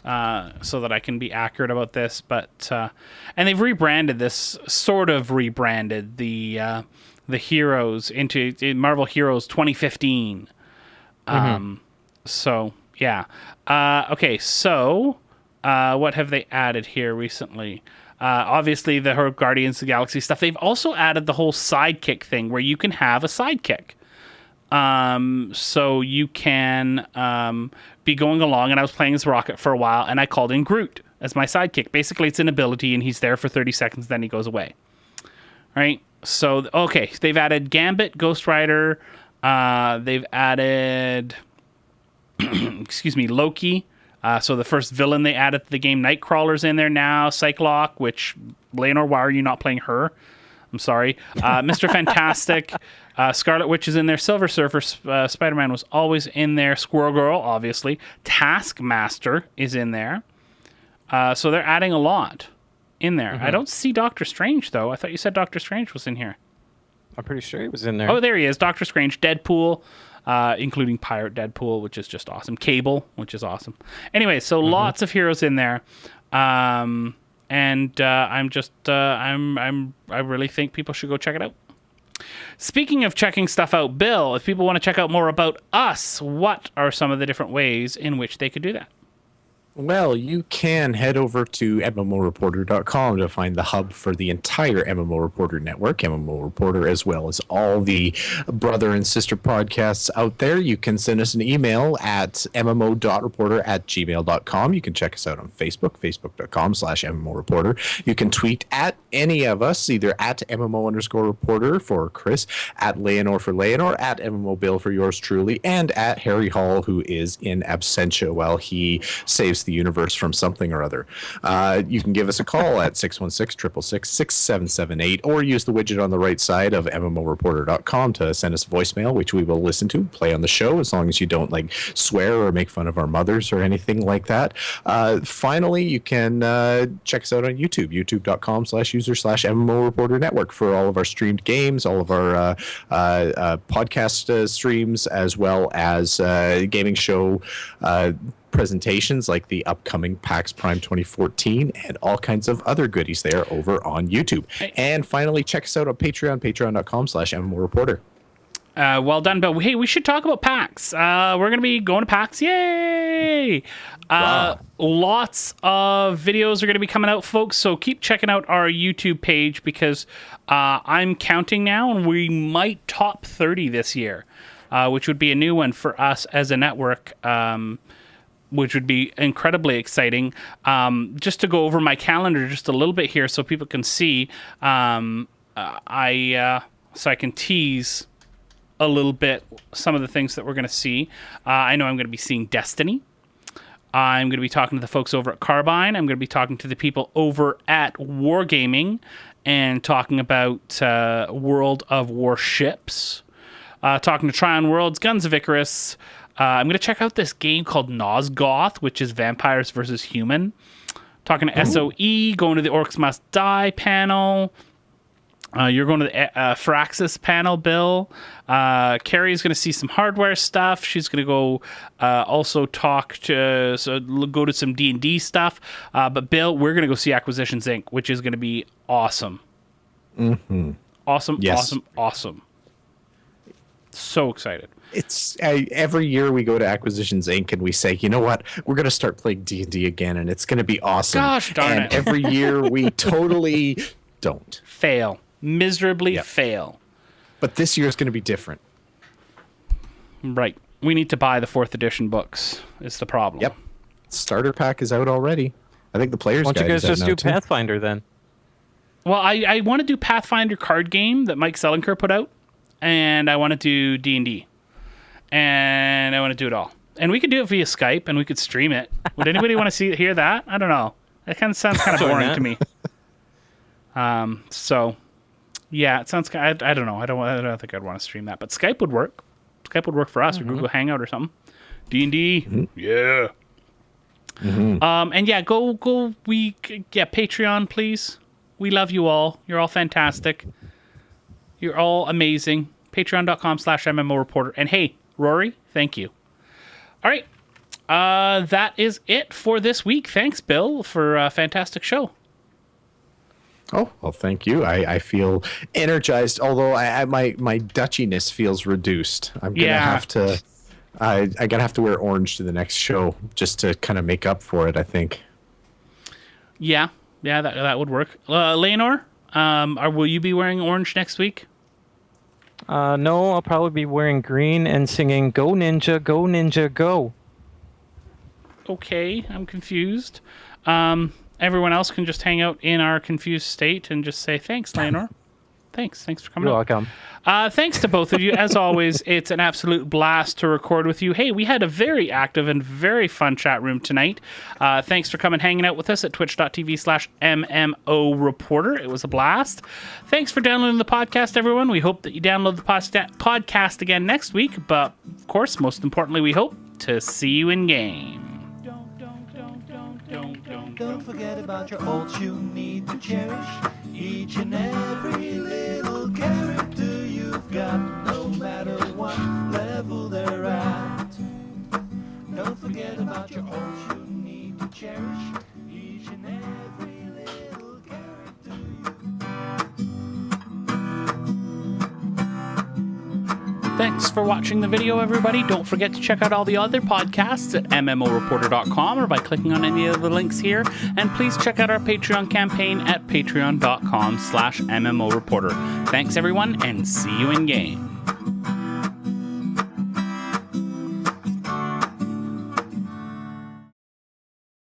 so that I can be accurate about this. But and they've rebranded the heroes into Marvel Heroes 2015. So yeah. Okay. So what have they added here recently? Obviously, the Guardians of the Galaxy stuff. They've also added the whole sidekick thing where you can have a sidekick. So you can be going along, and I was playing as Rocket for a while, and I called in Groot as my sidekick. Basically, it's an ability, and he's there for 30 seconds, then he goes away. Right? So, okay, they've added Gambit, Ghost Rider. They've added, Loki. So the first villain they added to the game, Nightcrawler's in there now. Cyclops, which, Layanor, why are you not playing her? I'm sorry. Mr. Fantastic. Scarlet Witch is in there. Silver Surfer. Spider-Man was always in there. Squirrel Girl, obviously. Taskmaster is in there. So they're adding a lot in there. I don't see Doctor Strange, though. I thought you said Doctor Strange was in here. I'm pretty sure he was in there. Oh, there he is. Doctor Strange. Deadpool. Including Pirate Deadpool, which is just awesome. Cable, which is awesome. Anyway, so lots of heroes in there. And I really think people should go check it out. Speaking of checking stuff out, Bill, if people want to check out more about us, what are some of the different ways in which they could do that? Well, you can head over to MMOReporter.com to find the hub for the entire MMO Reporter network, MMO Reporter, as well as all the brother and sister podcasts out there. You can send us an email at mmo.reporter@gmail.com. You can check us out on Facebook, facebook.com/MMOReporter. You can tweet at any of us, either at MMO_reporter for Chris, at Layanor for Layanor, at MMO Bill for yours truly, and at Harry Hall, who is in absentia while he saves the universe from something or other. You can give us a call at 616-666-6778 or use the widget on the right side of MMOReporter.com to send us a voicemail, which we will listen to, play on the show, as long as you don't like swear or make fun of our mothers or anything like that. Finally, you can check us out on YouTube, youtube.com/user/MMO Reporter Network for all of our streamed games, all of our podcast streams, as well as gaming show presentations like the upcoming PAX Prime 2014 and all kinds of other goodies there over on YouTube. And finally, check us out on Patreon, patreon.com/MMO Reporter. Well done, Bill. Hey, we should talk about PAX. We're going to be going to PAX. Yay! Lots of videos are going to be coming out, folks, so keep checking out our YouTube page because I'm counting now, and we might top 30 this year, which would be a new one for us as a network, which would be incredibly exciting. Just to go over my calendar just a little bit here so people can see, so I can tease a little bit some of the things that we're going to see. I know I'm going to be seeing Destiny. I'm going to be talking to the folks over at Carbine. I'm going to be talking to the people over at Wargaming and talking about World of Warships. Talking to Tryon Worlds, Guns of Icarus. I'm going to check out this game called Nosgoth, which is Vampires versus Human. Talking to SOE, going to the Orcs Must Die panel. You're going to the Firaxis panel, Bill. Carrie's going to see some hardware stuff. She's going to go also go to some D&D stuff. But Bill, we're going to go see Acquisitions Inc., which is going to be awesome. Awesome, yes. Awesome. So excited. It's every year we go to Acquisitions Inc. and we say, you know what, we're going to start playing D&D again, and it's going to be awesome. Gosh darn it. And every year we totally don't. Fail. Miserably fail. But this year is going to be different. Right. We need to buy the 4th edition books. Is the problem? Yep. Starter pack is out already. I think the player's Why don't you guide guys is out just now, do too. Pathfinder then? Well, I want to do Pathfinder card game that Mike Selinker put out, and I want to do D&D, and I want to do it all. And we could do it via Skype, and we could stream it. Would anybody want to hear that? I don't know. That kind of sounds kind of Sure boring not. to me. So, yeah, it sounds. I don't know. I don't think I'd want to stream that, but Skype would work. Skype would work for us, or Google Hangout or something. D&D, yeah. And yeah, go. Patreon, please. We love you all. You're all fantastic. You're all amazing. Patreon.com/MMO Reporter. And hey, Rory, thank you. All right. That is it for this week. Thanks, Bill, for a fantastic show. Oh, well, thank you. I feel energized, although my Dutchiness feels reduced. I'm gonna have to. I'm gonna have to wear orange to the next show just to kind of make up for it, I think. Yeah, that would work. Layanor, will you be wearing orange next week? No, I'll probably be wearing green and singing "Go Ninja, Go Ninja, Go." Okay, I'm confused. Everyone else can just hang out in our confused state and just say thanks, Layanor. Thanks for coming. You're up. welcome. Thanks to both of you. As always, it's an absolute blast to record with you. Hey, we had a very active and very fun chat room tonight. Thanks for coming hanging out with us at twitch.tv/MMO Reporter. It was a blast. Thanks for downloading the podcast, everyone. We hope that you download the podcast again next week. But, of course, most importantly, we hope to see you in game. Don't forget about your ults you need to cherish. Each and every little character you've got, no matter what level they're at. Don't forget about your ults you need to cherish. Each and every little character Thanks for watching the video, everybody. Don't forget to check out all the other podcasts at MMOReporter.com or by clicking on any of the links here. And please check out our Patreon campaign at patreon.com/MMO Reporter. Thanks, everyone, and see you in game.